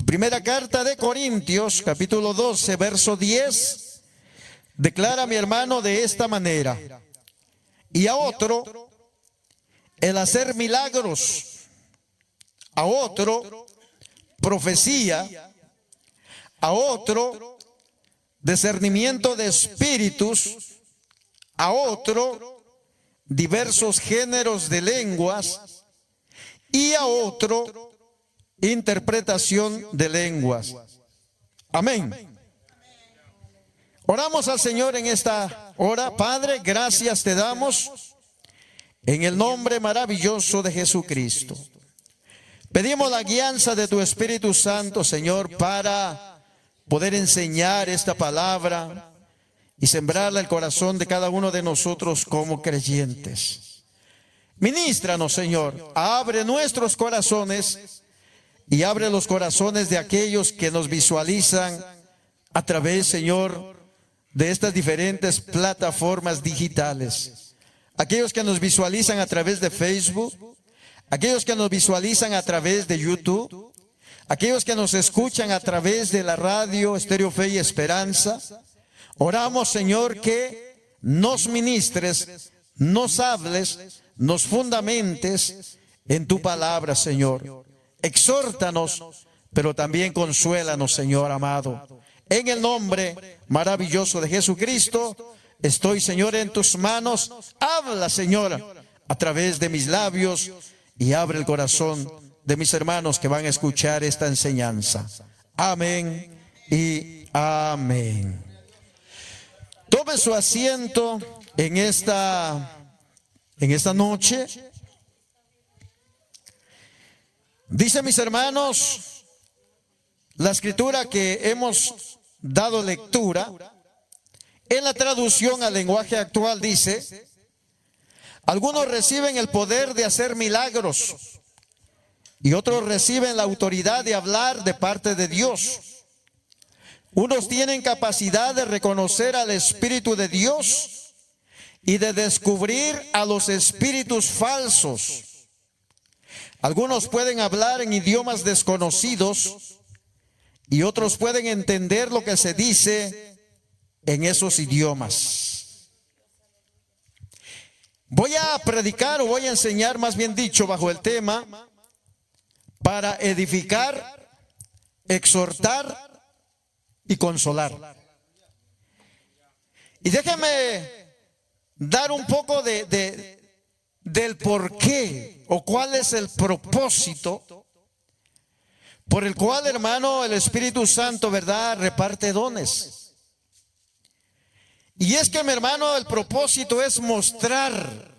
Primera carta de Corintios, capítulo 12, verso 10, declara mi hermano de esta manera: y a otro el hacer milagros, a otro profecía, a otro discernimiento de espíritus, a otro diversos géneros de lenguas y a otro interpretación de lenguas. Amén. Oramos al Señor en esta hora. Padre, gracias te damos en el nombre maravilloso de Jesucristo. Pedimos la guianza de tu Espíritu Santo, Señor, para poder enseñar esta palabra y sembrarla en el corazón de cada uno de nosotros como creyentes. Ministranos, Señor, abre nuestros corazones y abre los corazones de aquellos que nos visualizan a través, Señor, de estas diferentes plataformas digitales. Aquellos que nos visualizan a través de Facebook, aquellos que nos visualizan a través de YouTube, aquellos que nos escuchan a través de la radio Estéreo Fe y Esperanza. Oramos, Señor, que nos ministres, nos hables, nos fundamentes en tu palabra, Señor. Exhórtanos, pero también consuélanos, Señor amado. En el nombre maravilloso de Jesucristo, estoy, Señor, en tus manos. Habla, Señor, a través de mis labios y abre el corazón de mis hermanos que van a escuchar esta enseñanza. Amén y amén. Tome su asiento en esta noche. Dice, mis hermanos, la escritura que hemos dado lectura, en la traducción al lenguaje actual dice: algunos reciben el poder de hacer milagros y otros reciben la autoridad de hablar de parte de Dios. Unos tienen capacidad de reconocer al Espíritu de Dios y de descubrir a los espíritus falsos. Algunos pueden hablar en idiomas desconocidos y otros pueden entender lo que se dice en esos idiomas. Voy a predicar, o voy a enseñar, más bien dicho, bajo el tema: para edificar, exhortar y consolar. Y déjeme dar un poco del por qué o cuál es el propósito por el cual, hermano, el Espíritu Santo, ¿verdad?, reparte dones. Y es que, mi hermano, el propósito es mostrar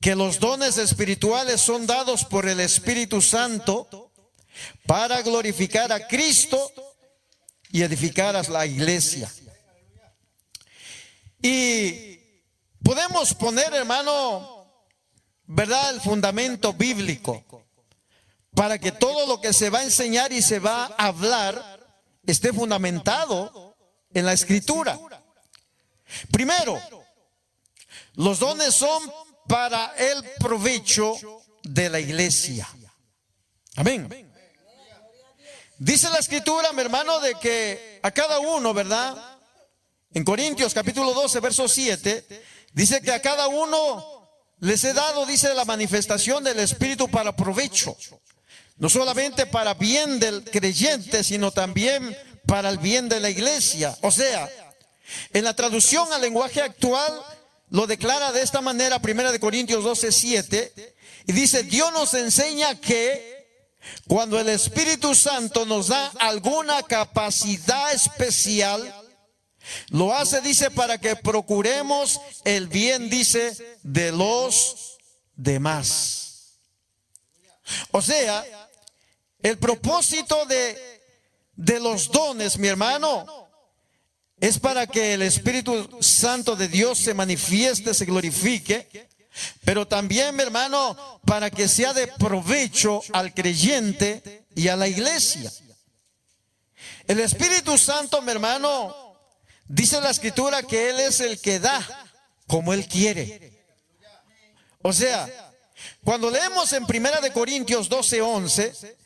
que los dones espirituales son dados por el Espíritu Santo para glorificar a Cristo y edificar a la iglesia. Y podemos poner, hermano, ¿verdad?, el fundamento bíblico para que todo lo que se va a enseñar y se va a hablar esté fundamentado en la Escritura. Primero, los dones son para el provecho de la iglesia. Amén. Dice la Escritura, mi hermano, de que a cada uno, ¿verdad?, en Corintios capítulo 12, verso 7, dice que a cada uno les he dado, dice, la manifestación del Espíritu para provecho. No solamente para bien del creyente, sino también para el bien de la iglesia. O sea, en la traducción al lenguaje actual lo declara de esta manera, 1 Corintios 12, 7, y dice: Dios nos enseña que cuando el Espíritu Santo nos da alguna capacidad especial, lo hace, dice, para que procuremos el bien, dice, de los demás. O sea, el propósito de los dones, mi hermano, es para que el Espíritu Santo de Dios se manifieste, se glorifique, pero también, mi hermano, para que sea de provecho al creyente y a la iglesia. El Espíritu Santo, mi hermano, dice la Escritura que Él es el que da como Él quiere. O sea, cuando leemos en 1 Corintios 12, 11,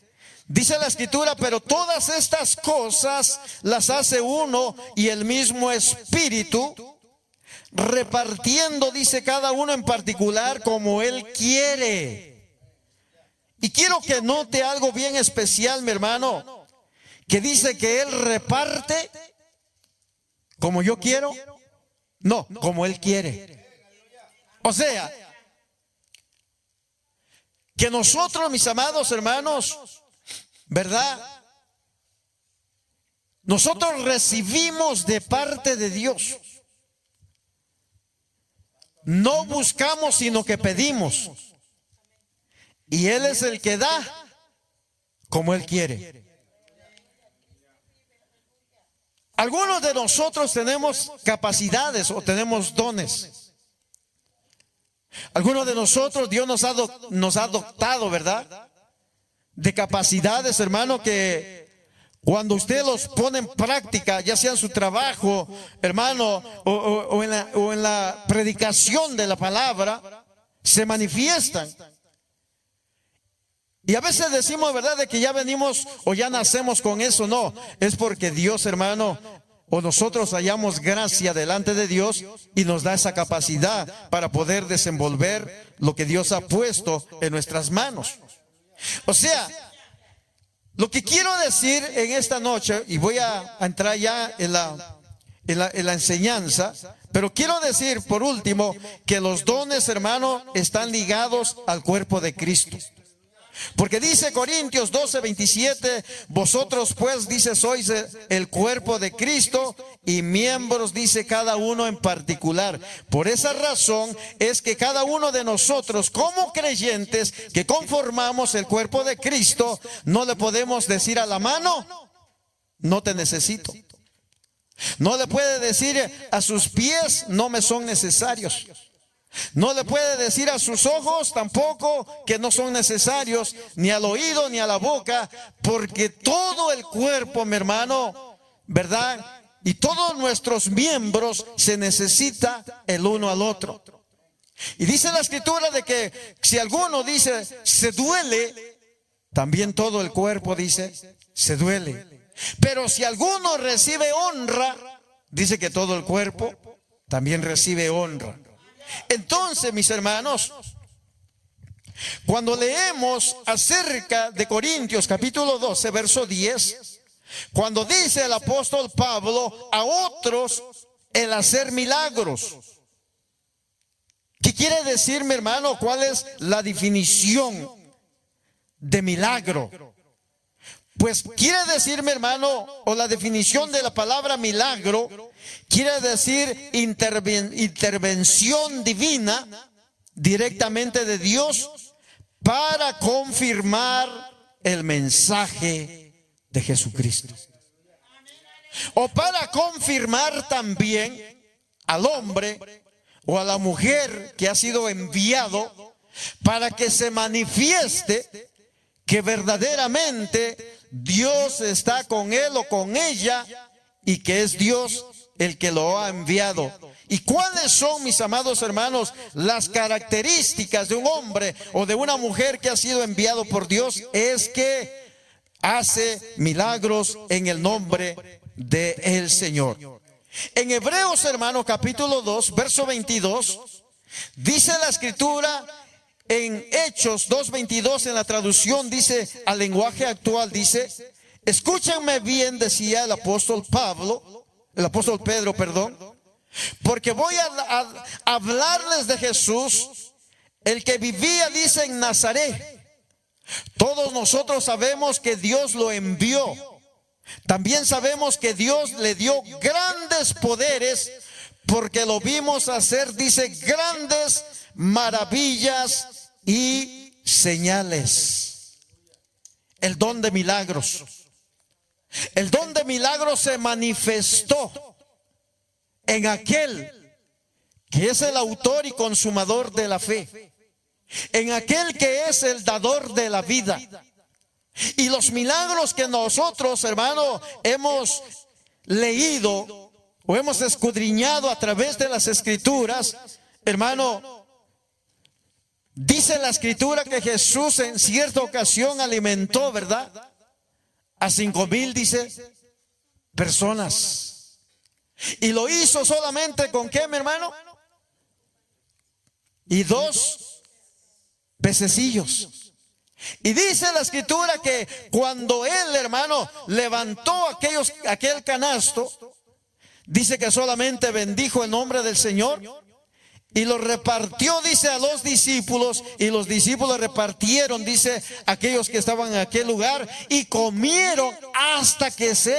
Dice la Escritura, pero todas estas cosas las hace uno y el mismo Espíritu, repartiendo, dice, cada uno en particular como Él quiere. Y quiero que note algo bien especial, mi hermano, que dice que Él reparte como yo quiero, no, como Él quiere. O sea, que nosotros, mis amados hermanos, ¿verdad? Nosotros recibimos de parte de Dios. No buscamos, sino que pedimos. Y Él es el que da como Él quiere. Algunos de nosotros tenemos capacidades o tenemos dones. Algunos de nosotros Dios nos ha dotado, ¿verdad?, de capacidades, hermano, que cuando usted los pone en práctica, ya sea en su trabajo, hermano, o en la predicación de la palabra, se manifiestan. Y a veces decimos, ¿verdad?, de que ya venimos o ya nacemos con eso. No, es porque Dios, hermano, o nosotros hallamos gracia delante de Dios y nos da esa capacidad para poder desenvolver lo que Dios ha puesto en nuestras manos. O sea, lo que quiero decir en esta noche, y voy a entrar ya en la enseñanza, pero quiero decir por último que los dones, hermano, están ligados al cuerpo de Cristo. Porque dice Corintios 12:27, vosotros pues, dice, sois el cuerpo de Cristo y miembros, dice, cada uno en particular. Por esa razón es que cada uno de nosotros como creyentes que conformamos el cuerpo de Cristo, no le podemos decir a la mano, no te necesito. No le puede decir a sus pies, no me son necesarios. No le puede decir a sus ojos tampoco que no son necesarios, ni al oído ni a la boca, porque todo el cuerpo, mi hermano, ¿verdad?, y todos nuestros miembros se necesita el uno al otro. Y dice la Escritura de que si alguno dice se duele, también todo el cuerpo, dice, se duele. Pero si alguno recibe honra, dice que todo el cuerpo también recibe honra. Entonces, mis hermanos, cuando leemos acerca de Corintios capítulo 12, verso 10, cuando dice el apóstol Pablo, a otros el hacer milagros. ¿Qué quiere decir, mi hermano? ¿Cuál es la definición de milagro? Pues quiere decir, mi hermano, o la definición de la palabra milagro, quiere decir intervención divina directamente de Dios para confirmar el mensaje de Jesucristo. O para confirmar también al hombre o a la mujer que ha sido enviado para que se manifieste que verdaderamente Dios está con él o con ella y que es Dios el que lo ha enviado. ¿Y cuáles son, mis amados hermanos, las características de un hombre o de una mujer que ha sido enviado por Dios? Es que hace milagros en el nombre del Señor. En Hebreos, hermano, capítulo 2, verso 22, dice la Escritura, en Hechos 2:22, en la traducción, dice, al lenguaje actual, dice, escúchenme bien, decía el apóstol Pedro, porque voy a hablarles de Jesús, el que vivía, dice, en Nazaret. Todos nosotros sabemos que Dios lo envió. También sabemos que Dios le dio grandes poderes, porque lo vimos hacer, dice, grandes maravillas y señales. El don de milagros. El don de milagros se manifestó en aquel que es el autor y consumador de la fe, en aquel que es el dador de la vida. Y los milagros que nosotros, hermano, hemos leído o hemos escudriñado a través de las Escrituras, hermano, dice la Escritura que Jesús en cierta ocasión alimentó, ¿verdad?, a 5,000, dice, personas. Y lo hizo solamente con ¿qué, mi hermano? Y 2 pececillos. Y dice la escritura que cuando él, hermano, levantó aquel canasto, dice que solamente bendijo el nombre del Señor y lo repartió, dice, a los discípulos, y los discípulos repartieron, dice, aquellos que estaban en aquel lugar, y comieron hasta que se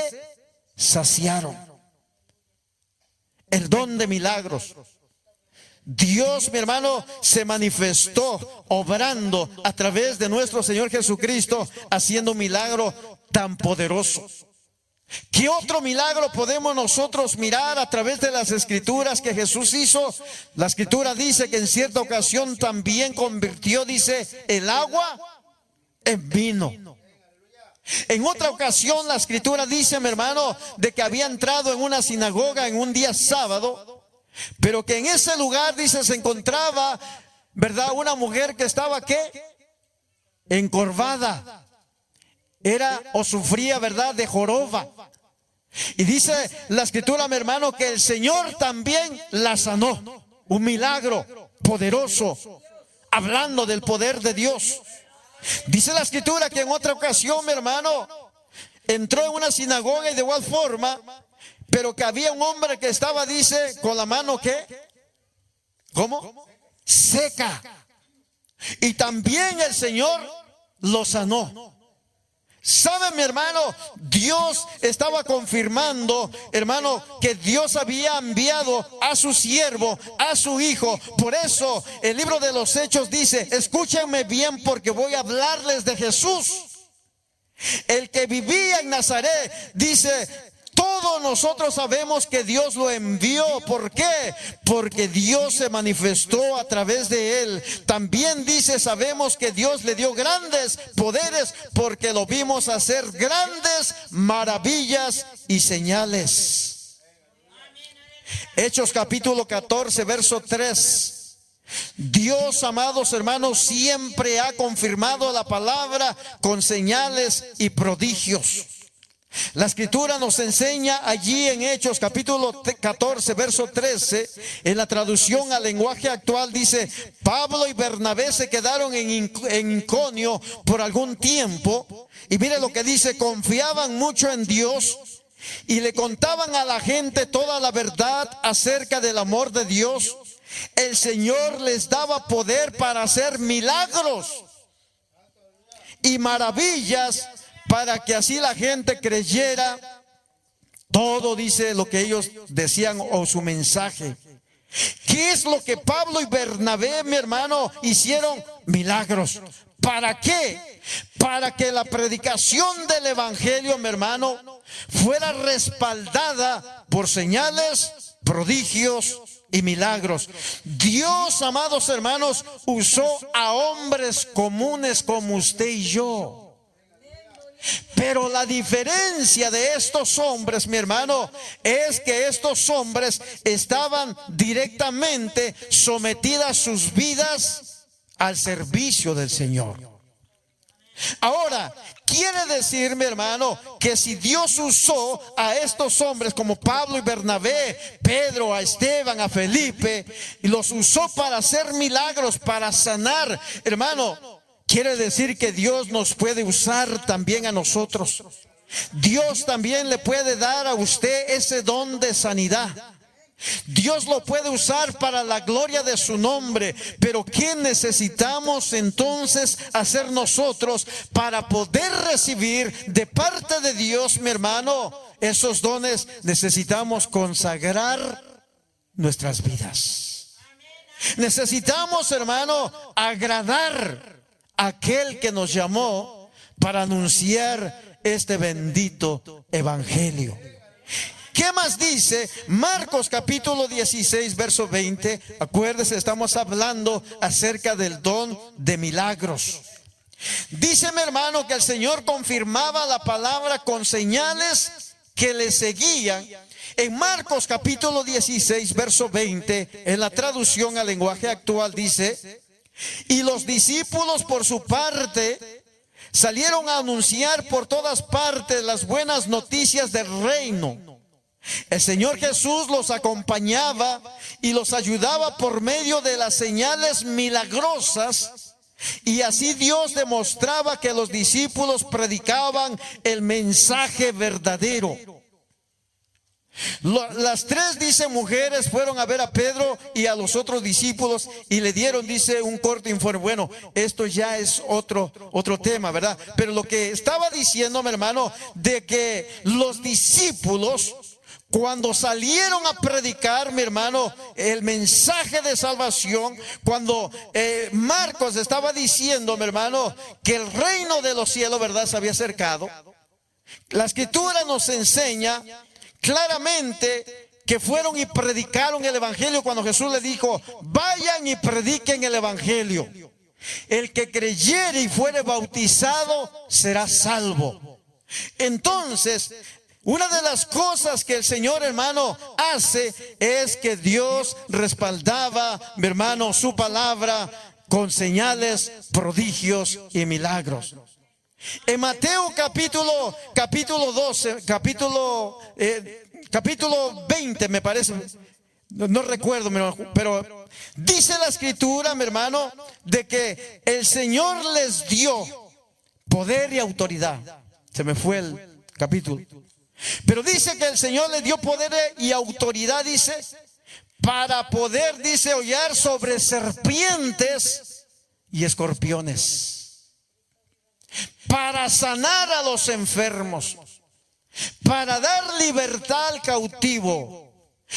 saciaron. El don de milagros. Dios, mi hermano, se manifestó obrando a través de nuestro Señor Jesucristo, haciendo un milagro tan poderoso. ¿Qué otro milagro podemos nosotros mirar a través de las escrituras que Jesús hizo? La escritura dice que en cierta ocasión también convirtió, dice, el agua en vino. En otra ocasión la escritura dice, mi hermano, de que había entrado en una sinagoga en un día sábado, pero que en ese lugar, dice, se encontraba, ¿verdad?, una mujer que estaba, ¿qué? Encorvada. Era o sufría, ¿verdad?, de joroba. Y dice la escritura, mi hermano, que el Señor también la sanó. Un milagro poderoso, hablando del poder de Dios. Dice la escritura que en otra ocasión, mi hermano, entró en una sinagoga y de igual forma, pero que había un hombre que estaba, dice, con la mano, ¿qué? ¿Cómo? Seca. Y también el Señor lo sanó. ¿Sabe, mi hermano? Dios estaba confirmando, hermano, que Dios había enviado a su siervo, a su hijo. Por eso el libro de los Hechos dice, escúchenme bien porque voy a hablarles de Jesús, el que vivía en Nazaret. Dice, todos nosotros sabemos que Dios lo envió. ¿Por qué? Porque Dios se manifestó a través de él. También dice, sabemos que Dios le dio grandes poderes porque lo vimos hacer grandes maravillas y señales. Hechos capítulo 14, verso 3. Dios, amados hermanos, siempre ha confirmado la palabra con señales y prodigios. La escritura nos enseña allí en Hechos capítulo 14 verso 13, en la traducción al lenguaje actual dice, Pablo y Bernabé se quedaron en Iconio por algún tiempo, y mire lo que dice, confiaban mucho en Dios y le contaban a la gente toda la verdad acerca del amor de Dios. El Señor les daba poder para hacer milagros y maravillas, para que así la gente creyera todo, dice, lo que ellos decían o su mensaje. ¿Qué es lo que Pablo y Bernabé, mi hermano, hicieron? Milagros. ¿Para qué? Para que la predicación del evangelio, mi hermano, fuera respaldada por señales, prodigios y milagros. Dios, amados hermanos, usó a hombres comunes como usted y yo. Pero la diferencia de estos hombres, mi hermano, es que estos hombres estaban directamente sometidas sus vidas al servicio del Señor. Ahora, quiere decir, mi hermano, que si Dios usó a estos hombres como Pablo y Bernabé, Pedro, a Esteban, a Felipe, y los usó para hacer milagros, para sanar, hermano, quiere decir que Dios nos puede usar también a nosotros. Dios también le puede dar a usted ese don de sanidad. Dios lo puede usar para la gloria de su nombre. Pero ¿qué necesitamos entonces hacer nosotros para poder recibir de parte de Dios, mi hermano, esos dones? Necesitamos consagrar nuestras vidas. Necesitamos, hermano, agradar a aquel que nos llamó para anunciar este bendito evangelio. ¿Qué más dice? Marcos capítulo 16 verso 20. Acuérdese, estamos hablando acerca del don de milagros. Dice, mi hermano, que el Señor confirmaba la palabra con señales que le seguían. En Marcos capítulo 16 verso 20, en la traducción al lenguaje actual dice: y los discípulos por su parte salieron a anunciar por todas partes las buenas noticias del reino. El Señor Jesús los acompañaba y los ayudaba por medio de las señales milagrosas, y así Dios demostraba que los discípulos predicaban el mensaje verdadero. Las tres, dice, mujeres fueron a ver a Pedro y a los otros discípulos y le dieron, dice, un corto informe. Bueno, esto ya es otro tema, ¿verdad? Pero lo que estaba diciendo, mi hermano, de que los discípulos, cuando salieron a predicar, mi hermano, el mensaje de salvación, cuando Marcos estaba diciendo, mi hermano, que el reino de los cielos, ¿verdad?, se había acercado. La Escritura nos enseña claramente que fueron y predicaron el evangelio cuando Jesús le dijo: vayan y prediquen el evangelio. El que creyere y fuere bautizado será salvo. Entonces, una de las cosas que el Señor, hermano, hace es que Dios respaldaba, mi hermano, su palabra con señales, prodigios y milagros. En Mateo capítulo 12, capítulo 20, me parece, no recuerdo, pero dice la Escritura, mi hermano, de que el Señor les dio poder y autoridad. Se me fue el capítulo. Pero dice que el Señor les dio poder y autoridad, dice, para poder, dice, hollar sobre serpientes y escorpiones, para sanar a los enfermos, para dar libertad al cautivo.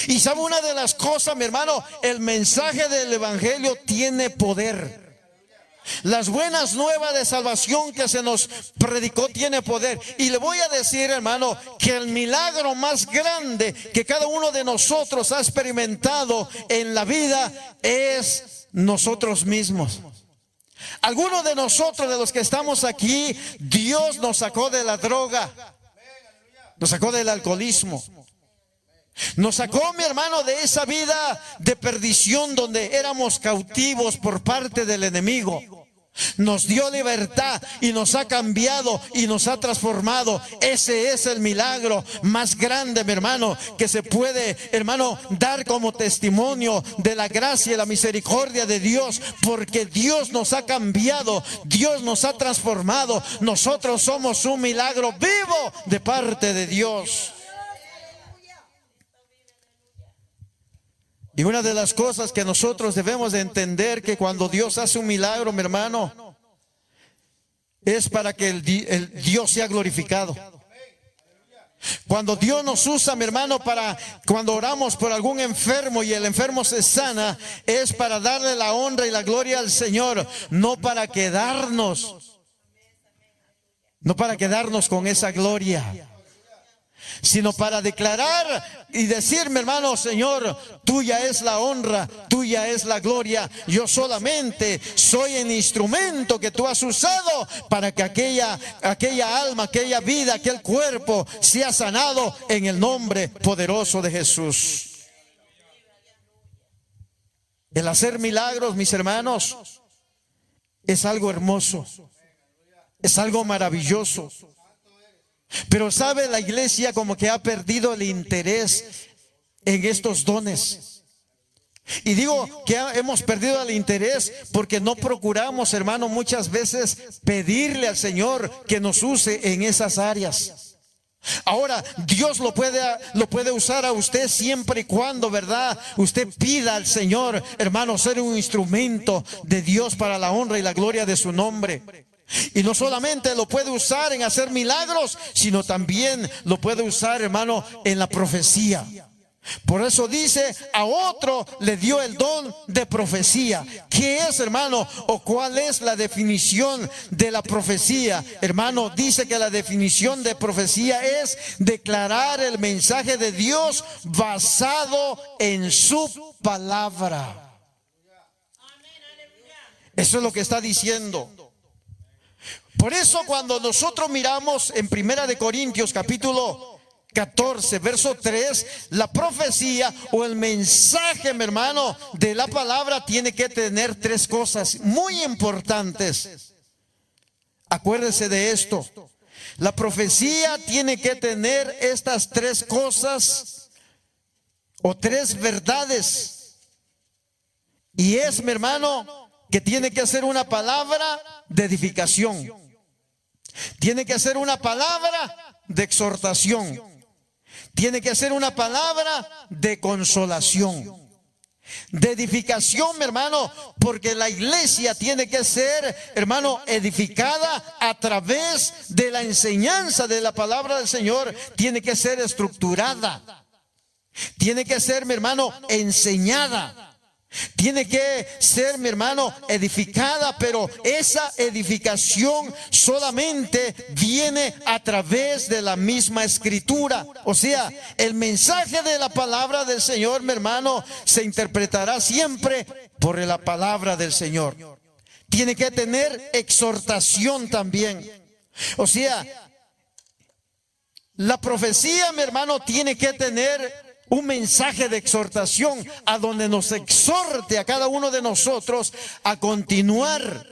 Y sabe una de las cosas, mi hermano, el mensaje del evangelio tiene poder. Las buenas nuevas de salvación que se nos predicó tiene poder. Y le voy a decir, hermano, que el milagro más grande que cada uno de nosotros ha experimentado en la vida es nosotros mismos. Algunos de nosotros, de los que estamos aquí, Dios nos sacó de la droga, nos sacó del alcoholismo, nos sacó, mi hermano, de esa vida de perdición donde éramos cautivos por parte del enemigo. Nos dio libertad y nos ha cambiado y nos ha transformado. Ese es el milagro más grande, mi hermano, que se puede, hermano, dar como testimonio de la gracia y la misericordia de Dios, porque Dios nos ha cambiado, Dios nos ha transformado. Nosotros somos un milagro vivo de parte de Dios. Y una de las cosas que nosotros debemos de entender, que cuando Dios hace un milagro, mi hermano, es para que el Dios sea glorificado. Cuando Dios nos usa, mi hermano, cuando oramos por algún enfermo y el enfermo se sana, es para darle la honra y la gloria al Señor, no para quedarnos con esa gloria, sino para declarar y decir, mi hermano: Señor, tuya es la honra, tuya es la gloria. Yo solamente soy el instrumento que tú has usado para que aquella alma, aquella vida, aquel cuerpo sea sanado en el nombre poderoso de Jesús. El hacer milagros, mis hermanos, es algo hermoso, es algo maravilloso. Pero sabe, la iglesia como que ha perdido el interés en estos dones. Y digo que hemos perdido el interés porque no procuramos, hermano, muchas veces pedirle al Señor que nos use en esas áreas. Ahora, Dios lo puede usar a usted siempre y cuando, ¿verdad?, usted pida al Señor, hermano, ser un instrumento de Dios para la honra y la gloria de su nombre. Y no solamente lo puede usar en hacer milagros, sino también lo puede usar, hermano, en la profecía. Por eso dice: a otro le dio el don de profecía. ¿Qué es, hermano? ¿O cuál es la definición de la profecía? Hermano, dice que la definición de profecía es declarar el mensaje de Dios basado en su palabra. Eso es lo que está diciendo. Por eso, cuando nosotros miramos en 1 de Corintios capítulo 14, verso 3, la profecía o el mensaje, mi hermano, de la palabra tiene que tener tres cosas muy importantes. acuérdese de esto. La profecía tiene que tener estas tres cosas o tres verdades. Y es, mi hermano, que tiene que ser una palabra de edificación. Tiene que ser una palabra de exhortación. Tiene que ser una palabra de consolación. De edificación, mi hermano, porque la iglesia tiene que ser, hermano, edificada a través de la enseñanza de la palabra del Señor. Tiene que ser estructurada. Tiene que ser, mi hermano, enseñada. Tiene que ser, mi hermano, edificada, pero esa edificación solamente viene a través de la misma escritura. O sea, el mensaje de la palabra del Señor, mi hermano, se interpretará siempre por la palabra del Señor. Tiene que tener exhortación también. O sea, la profecía, mi hermano, tiene que tener un mensaje de exhortación a donde nos exhorte a cada uno de nosotros a continuar,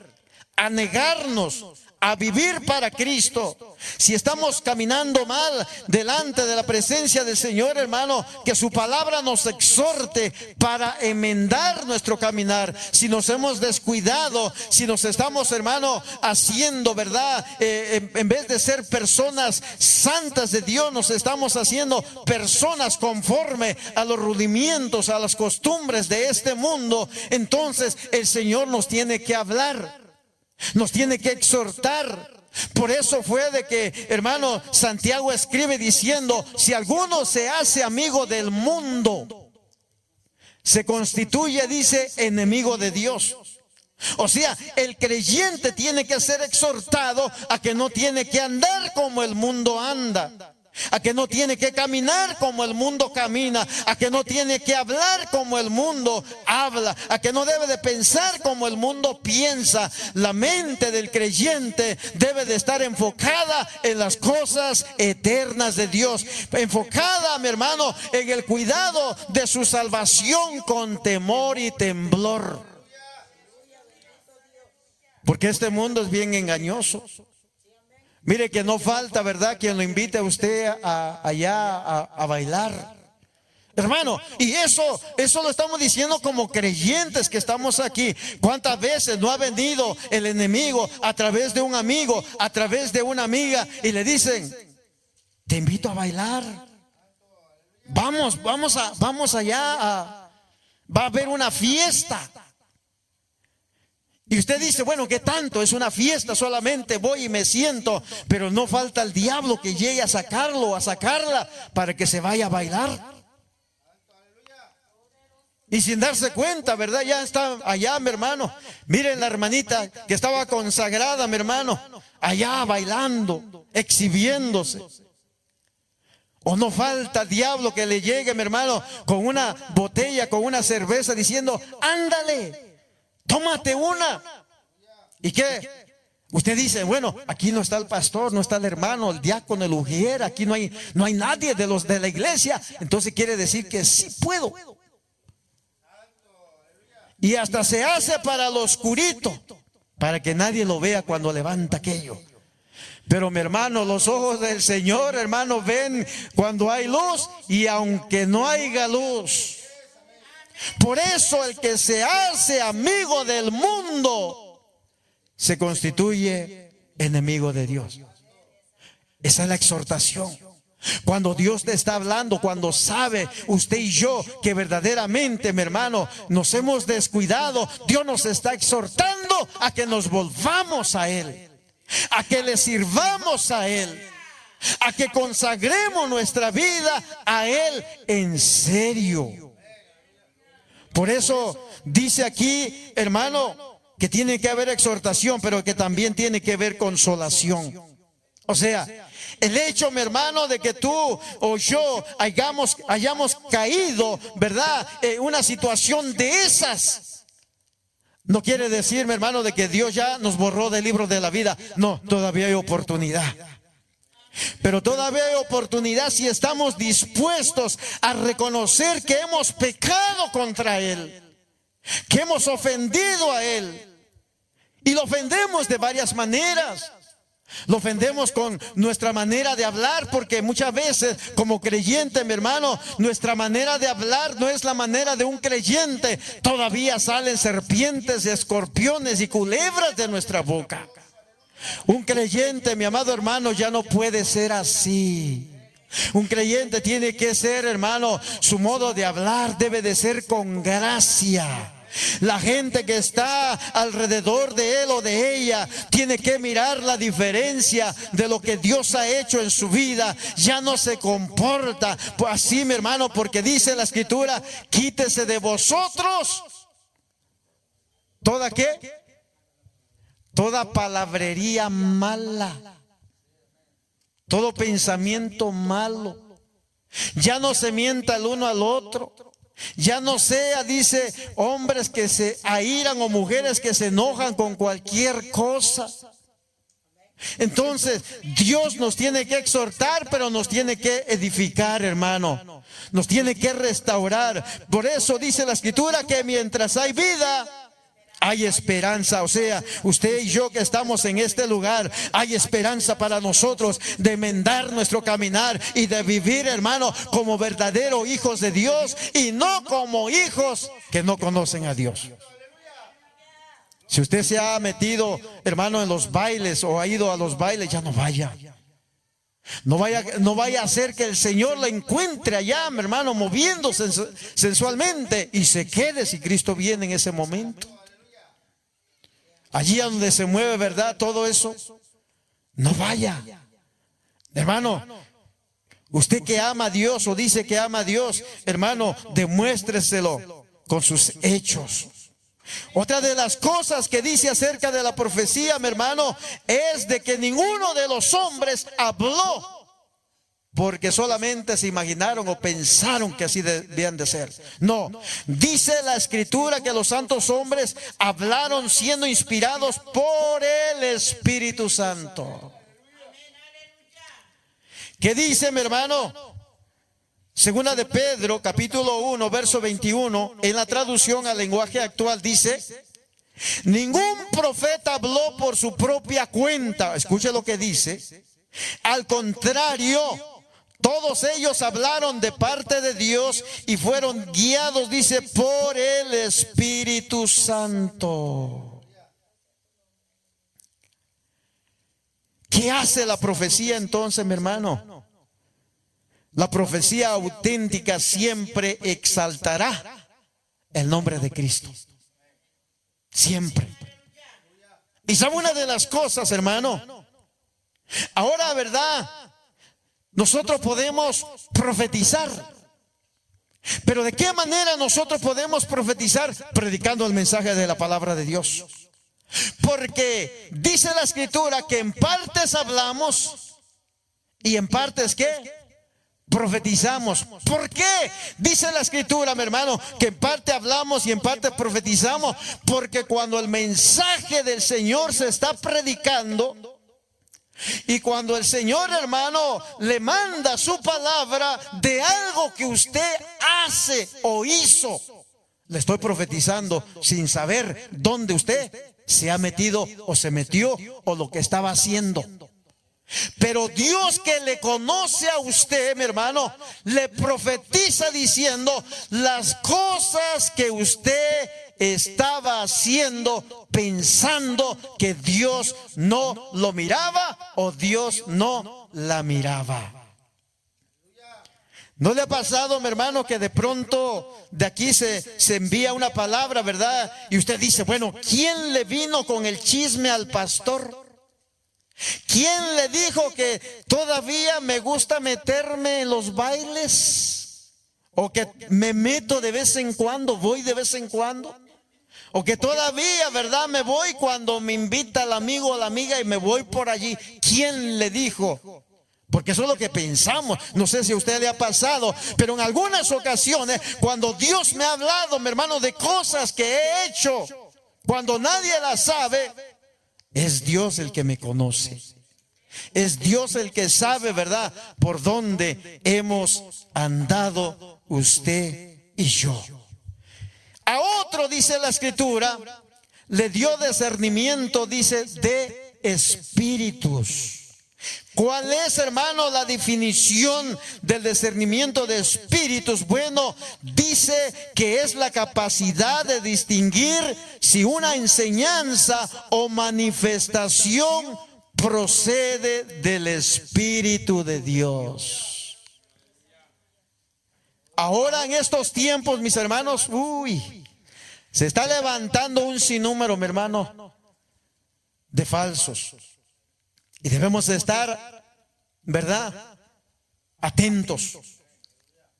a negarnos, a vivir para Cristo. Si estamos caminando mal delante de la presencia del Señor, hermano, que su palabra nos exhorte para enmendar nuestro caminar. Si nos hemos descuidado, si nos estamos, hermano, haciendo, ¿verdad? En vez de ser personas santas de Dios, nos estamos haciendo personas conforme a los rudimentos, a las costumbres de este mundo. Entonces el Señor nos tiene que hablar, nos tiene que exhortar. Por eso fue de que, hermano, Santiago escribe diciendo: si alguno se hace amigo del mundo, se constituye, dice, enemigo de Dios. O sea, el creyente tiene que ser exhortado a que no tiene que andar como el mundo anda, a que no tiene que caminar como el mundo camina, a que no tiene que hablar como el mundo habla, a que no debe de pensar como el mundo piensa. La mente del creyente debe de estar enfocada en las cosas eternas de Dios, enfocada, mi hermano, en el cuidado de su salvación con temor y temblor. Porque este mundo es bien engañoso. Mire que no falta, ¿verdad?, quien lo invite a usted a bailar. Hermano, y eso lo estamos diciendo como creyentes que estamos aquí. ¿Cuántas veces no ha venido el enemigo a través de un amigo, a través de una amiga, y le dicen: te invito a bailar, vamos allá, va a haber una fiesta? Y usted dice: bueno, ¿qué tanto? Es una fiesta, solamente voy y me siento. Pero no falta el diablo que llegue a sacarlo, a sacarla, para que se vaya a bailar. Y sin darse cuenta, ¿verdad? Ya está allá, mi hermano. Miren la hermanita que estaba consagrada, mi hermano, allá bailando, exhibiéndose. O no falta diablo que le llegue, mi hermano, con una botella, con una cerveza, diciendo: ándale, tómate una. ¿Y qué? Usted dice: bueno, aquí no está el pastor, no está el hermano, el diácono, el ujier, aquí no hay nadie de los de la iglesia. Entonces quiere decir que sí puedo. Y hasta se hace para lo oscurito, para que nadie lo vea cuando levanta aquello. Pero, mi hermano, los ojos del Señor, hermano, ven cuando hay luz y aunque no haya luz. Por eso el que se hace amigo del mundo se constituye enemigo de Dios. Esa es la exhortación. Cuando Dios te está hablando, cuando sabe usted y yo que verdaderamente, mi hermano, nos hemos descuidado, Dios nos está exhortando a que nos volvamos a Él, a que le sirvamos a Él, a que consagremos nuestra vida a Él en serio. Por eso dice aquí, hermano, que tiene que haber exhortación, pero que también tiene que haber consolación. O sea, el hecho, mi hermano, de que tú o yo hayamos caído, ¿verdad?, en una situación de esas, no quiere decir, mi hermano, de que Dios ya nos borró del libro de la vida. No, todavía hay oportunidad. Pero todavía hay oportunidad si estamos dispuestos a reconocer que hemos pecado contra Él, que hemos ofendido a Él. Y lo ofendemos de varias maneras. Lo ofendemos con nuestra manera de hablar, porque muchas veces como creyente, mi hermano, nuestra manera de hablar no es la manera de un creyente. Todavía salen serpientes, escorpiones y culebras de nuestra boca. Un creyente, mi amado hermano, ya no puede ser así. Un creyente tiene que ser, hermano, su modo de hablar debe de ser con gracia. La gente que está alrededor de él o de ella tiene que mirar la diferencia de lo que Dios ha hecho en su vida. Ya no se comporta así, mi hermano, porque dice la Escritura: quítese de vosotros ¿toda qué? Toda palabrería mala, todo pensamiento malo. Ya no se mienta el uno al otro. Ya no sea, dice, hombres que se airan o mujeres que se enojan con cualquier cosa. Entonces, Dios nos tiene que exhortar, pero nos tiene que edificar, hermano. Nos tiene que restaurar. Por eso dice la Escritura que mientras hay vida, hay esperanza. O sea, usted y yo que estamos en este lugar, hay esperanza para nosotros de enmendar nuestro caminar y de vivir, hermano, como verdaderos hijos de Dios y no como hijos que no conocen a Dios. Si usted se ha metido, hermano, en los bailes o ha ido a los bailes, ya no vaya. No vaya a hacer que el Señor la encuentre allá, mi hermano, moviéndose sensualmente y se quede si Cristo viene en ese momento. Allí donde se mueve, ¿verdad? Todo eso, no vaya. Hermano, usted que ama a Dios o dice que ama a Dios, hermano, demuéstreselo con sus hechos. Otra de las cosas que dice acerca de la profecía, mi hermano, es de que ninguno de los hombres habló porque solamente se imaginaron o pensaron que así debían de ser. No, dice la Escritura que los santos hombres hablaron siendo inspirados por el Espíritu Santo. ¿Qué dice, mi hermano? Segunda de Pedro, capítulo 1, verso 21, en la traducción al lenguaje actual dice: ningún profeta habló por su propia cuenta. Escuche lo que dice. Al contrario, todos ellos hablaron de parte de Dios y fueron guiados, dice, por el Espíritu Santo. ¿Qué hace la profecía entonces, mi hermano? La profecía auténtica siempre exaltará el nombre de Cristo. Siempre. Y sabe una de las cosas, hermano. Ahora, ¿verdad? Nosotros podemos profetizar. Pero ¿de qué manera nosotros podemos profetizar? Predicando el mensaje de la palabra de Dios. Porque dice la Escritura que en partes hablamos y en partes ¿qué? Profetizamos. ¿Por qué? Dice la Escritura, mi hermano, que en parte hablamos y en parte profetizamos. Porque cuando el mensaje del Señor se está predicando, y cuando el Señor, hermano, le manda su palabra de algo que usted hace o hizo, le estoy profetizando sin saber dónde usted se ha metido o se metió o lo que estaba haciendo. Pero Dios, que le conoce a usted, mi hermano, le profetiza diciendo las cosas que usted estaba haciendo, pensando que Dios no lo miraba o Dios no la miraba. ¿No le ha pasado, mi hermano, que de pronto de aquí se envía una palabra, ¿verdad? Y usted dice, bueno, ¿quién le vino con el chisme al pastor? ¿Quién le dijo que todavía me gusta meterme en los bailes? ¿O que me meto de vez en cuando, voy de vez en cuando? ¿O que todavía, verdad, me voy cuando me invita el amigo o la amiga y me voy por allí? ¿Quién le dijo? Porque eso es lo que pensamos. No sé si a usted le ha pasado, pero en algunas ocasiones, cuando Dios me ha hablado, mi hermano, de cosas que he hecho, cuando nadie las sabe, es Dios el que me conoce. Es Dios el que sabe, ¿verdad?, por dónde hemos andado usted y yo. A otro, dice la Escritura, le dio discernimiento, dice, de espíritus. ¿Cuál es, hermano, la definición del discernimiento de espíritus? Bueno, dice que es la capacidad de distinguir si una enseñanza o manifestación procede del Espíritu de Dios. Ahora en estos tiempos, mis hermanos, se está levantando un sinnúmero, mi hermano, de falsos. Y debemos de estar, ¿verdad?, atentos.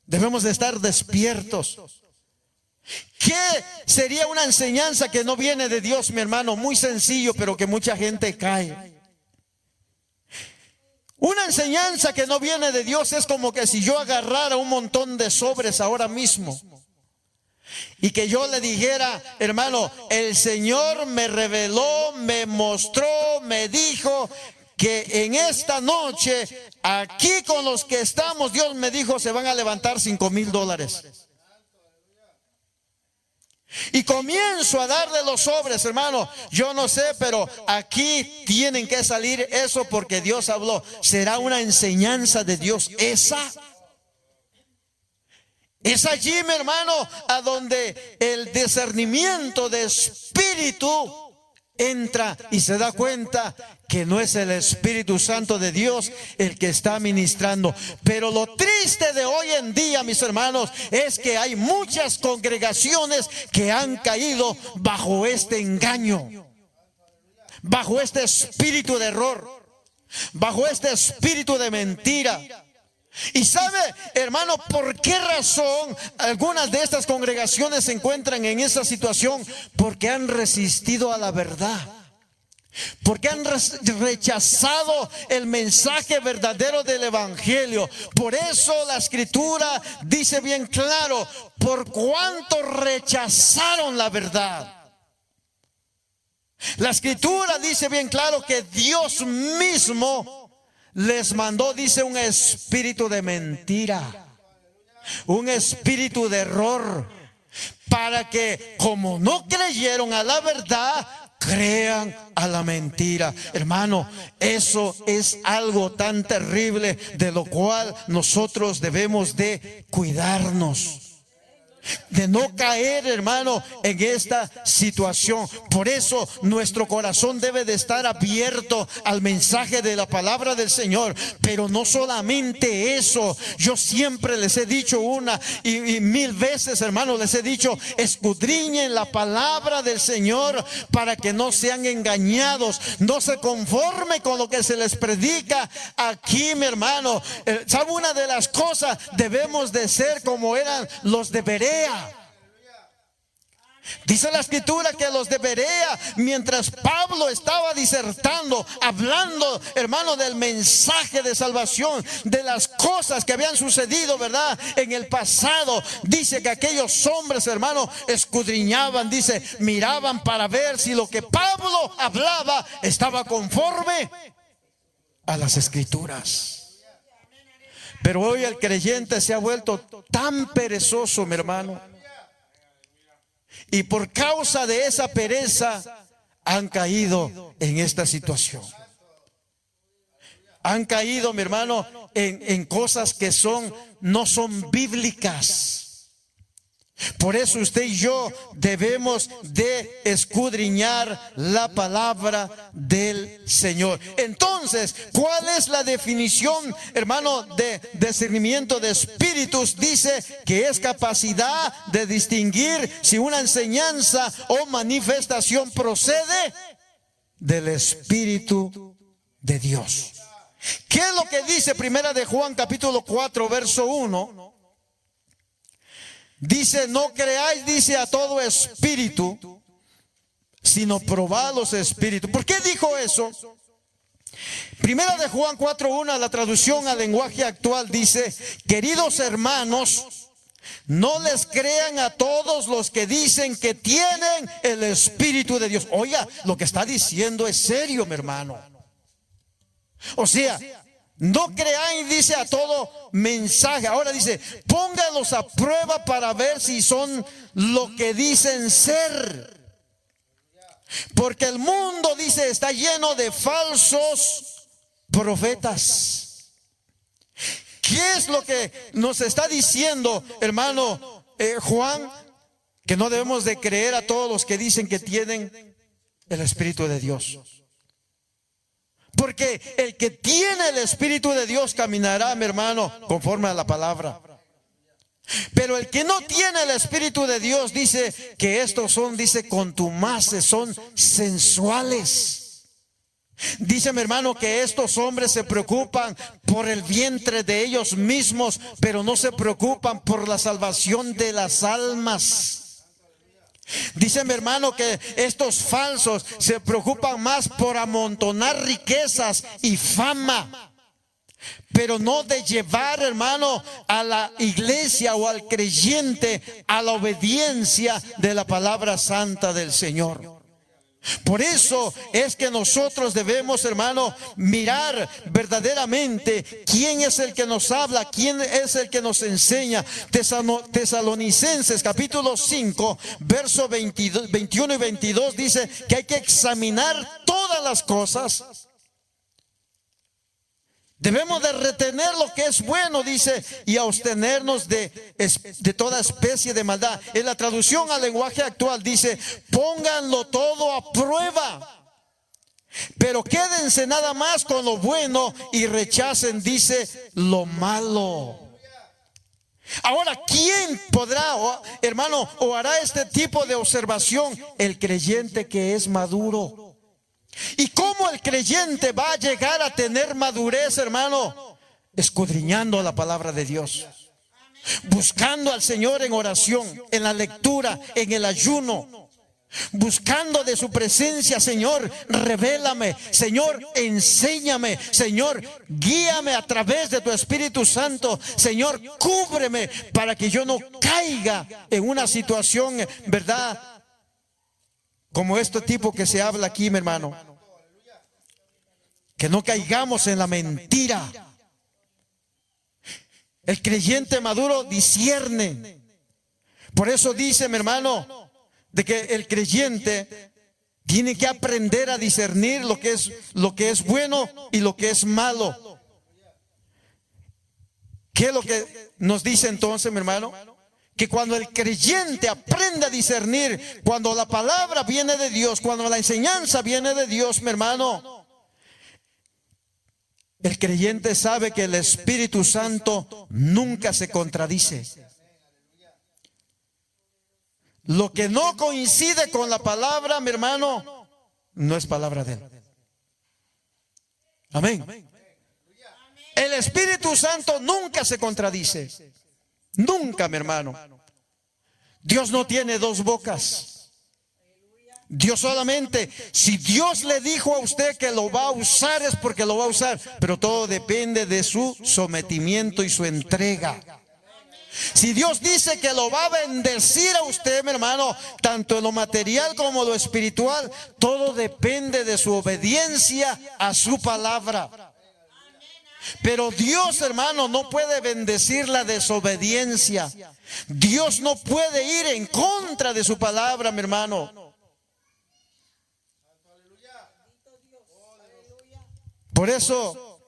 Debemos de estar despiertos. ¿Qué sería una enseñanza que no viene de Dios, mi hermano? Muy sencillo, pero que mucha gente cae. Una enseñanza que no viene de Dios es como que si yo agarrara un montón de sobres ahora mismo y que yo le dijera, hermano, el Señor me reveló, me mostró, me dijo que en esta noche, aquí con los que estamos, Dios me dijo, se van a levantar $5,000. Y comienzo a darle los sobres, hermano. Yo no sé, pero aquí tienen que salir eso porque Dios habló. ¿Será una enseñanza de Dios esa? Es allí, mi hermano, a donde el discernimiento de espíritu entra y se da cuenta que no es el Espíritu Santo de Dios el que está ministrando. Pero lo triste de hoy en día, mis hermanos, es que hay muchas congregaciones que han caído bajo este engaño, bajo este espíritu de error, bajo este espíritu de mentira. Y sabe, hermano, ¿por qué razón algunas de estas congregaciones se encuentran en esa situación? Porque han resistido a la verdad, porque han rechazado el mensaje verdadero del evangelio. Por eso la escritura dice bien claro: por cuanto rechazaron la verdad. La escritura dice bien claro que Dios mismo les mandó, dice, un espíritu de mentira, un espíritu de error, para que, como no creyeron a la verdad, crean a la mentira. Hermano, eso es algo tan terrible, de lo cual nosotros debemos de cuidarnos, de no caer, hermano, en esta situación. Por eso nuestro corazón debe de estar abierto al mensaje de la palabra del Señor. Pero no solamente eso, yo siempre les he dicho una y mil veces, hermano, les he dicho: escudriñen la palabra del Señor para que no sean engañados. No se conforme con lo que se les predica aquí, mi hermano. ¿Sabe una de las cosas? Debemos de ser como eran los de Berea. Dice la escritura que los de Berea, mientras Pablo estaba disertando, hablando, hermano, del mensaje de salvación, de las cosas que habían sucedido, ¿verdad?, en el pasado, dice que aquellos hombres, hermano, escudriñaban, dice, miraban para ver si lo que Pablo hablaba estaba conforme a las escrituras. Pero hoy el creyente se ha vuelto tan perezoso, mi hermano, y por causa de esa pereza han caído en esta situación. Han caído, mi hermano, en cosas que no son bíblicas. Por eso usted y yo debemos de escudriñar la palabra del Señor. Entonces, ¿cuál es la definición, hermano, de discernimiento de espíritus? Dice que es capacidad de distinguir si una enseñanza o manifestación procede del Espíritu de Dios. ¿Qué es lo que dice Primera de Juan capítulo 4 verso 1? Dice: no creáis, dice, a todo espíritu, sino probad los espíritus. ¿Por qué dijo eso? Primera de Juan 4:1, la traducción al lenguaje actual, dice: queridos hermanos, no les crean a todos los que dicen que tienen el Espíritu de Dios. Oiga, lo que está diciendo es serio, mi hermano. O sea, no creáis, dice, a todo mensaje. Ahora dice: póngalos a prueba para ver si son lo que dicen ser. Porque el mundo, dice, está lleno de falsos profetas. ¿Qué es lo que nos está diciendo, hermano Juan? Que no debemos de creer a todos los que dicen que tienen el Espíritu de Dios. Porque el que tiene el Espíritu de Dios caminará, mi hermano, conforme a la palabra. Pero el que no tiene el Espíritu de Dios, dice que estos son, dice, contumaces, son sensuales. Dice, mi hermano, que estos hombres se preocupan por el vientre de ellos mismos, pero no se preocupan por la salvación de las almas. Dice, mi hermano, que estos falsos se preocupan más por amontonar riquezas y fama, pero no de llevar, hermano, a la iglesia o al creyente a la obediencia de la palabra santa del Señor. Por eso es que nosotros debemos, hermano, mirar verdaderamente quién es el que nos habla, quién es el que nos enseña. Tesalonicenses capítulo 5, verso 21 y 22 dice que hay que examinar todas las cosas. Debemos de retener lo que es bueno, dice, y abstenernos de toda especie de maldad. En la traducción al lenguaje actual dice, pónganlo todo a prueba, pero quédense nada más con lo bueno y rechacen, dice, lo malo. Ahora, ¿quién podrá, hermano, o hará este tipo de observación? El creyente que es maduro. ¿Y cómo el creyente va a llegar a tener madurez, hermano? Escudriñando la palabra de Dios, buscando al Señor en oración, en la lectura, en el ayuno, buscando de su presencia. Señor, revélame, Señor, enséñame, Señor, guíame a través de tu Espíritu Santo, Señor, cúbreme para que yo no caiga en una situación, ¿verdad?, como este tipo que se habla aquí, mi hermano. Que no caigamos en la mentira. El creyente maduro discierne. Por eso dice, mi hermano, de que el creyente tiene que aprender a discernir lo que es bueno y lo que es malo. ¿Qué es lo que nos dice entonces, mi hermano? Que cuando el creyente aprende a discernir, cuando la palabra viene de Dios, cuando la enseñanza viene de Dios, mi hermano, el creyente sabe que el Espíritu Santo nunca se contradice. Lo que no coincide con la palabra, mi hermano, no es palabra de Él. Amén. El Espíritu Santo nunca se contradice. Nunca, mi hermano. Dios no tiene dos bocas. Dios solamente, si Dios le dijo a usted que lo va a usar, es porque lo va a usar. Pero todo depende de su sometimiento y su entrega. Si Dios dice que lo va a bendecir a usted, mi hermano, tanto en lo material como lo espiritual, todo depende de su obediencia a su palabra. Pero Dios, hermano, no puede bendecir la desobediencia. Dios no puede ir en contra de su palabra, mi hermano. Por eso,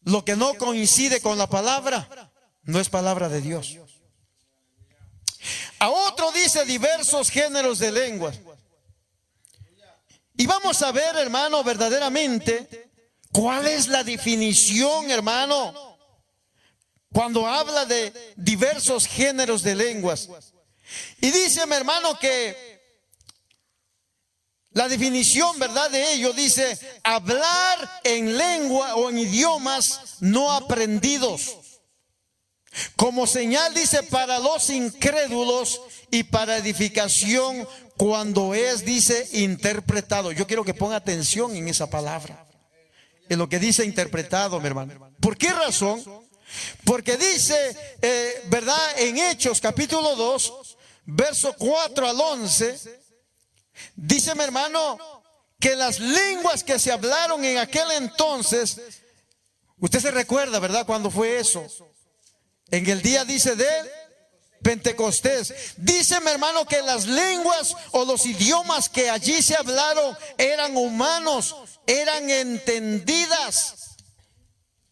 lo que no coincide con la palabra no es palabra de Dios. A otro dice diversos géneros de lenguas. Y vamos a ver, hermano, verdaderamente ¿cuál es la definición, hermano, cuando habla de diversos géneros de lenguas? Y dice, mi hermano, que la definición, ¿verdad?, de ello dice: hablar en lengua o en idiomas no aprendidos, como señal, dice, para los incrédulos y para edificación cuando es, dice, interpretado. Yo quiero que ponga atención en esa palabra, en lo que dice interpretado, mi hermano. ¿Por qué razón? Porque dice, ¿verdad?, en Hechos capítulo 2, verso 4 al 11, dice, mi hermano, que las lenguas que se hablaron en aquel entonces, usted se recuerda, ¿verdad?, cuando fue eso. En el día, dice, de Pentecostés. Dice, mi hermano, que las lenguas o los idiomas que allí se hablaron eran humanos, eran entendidas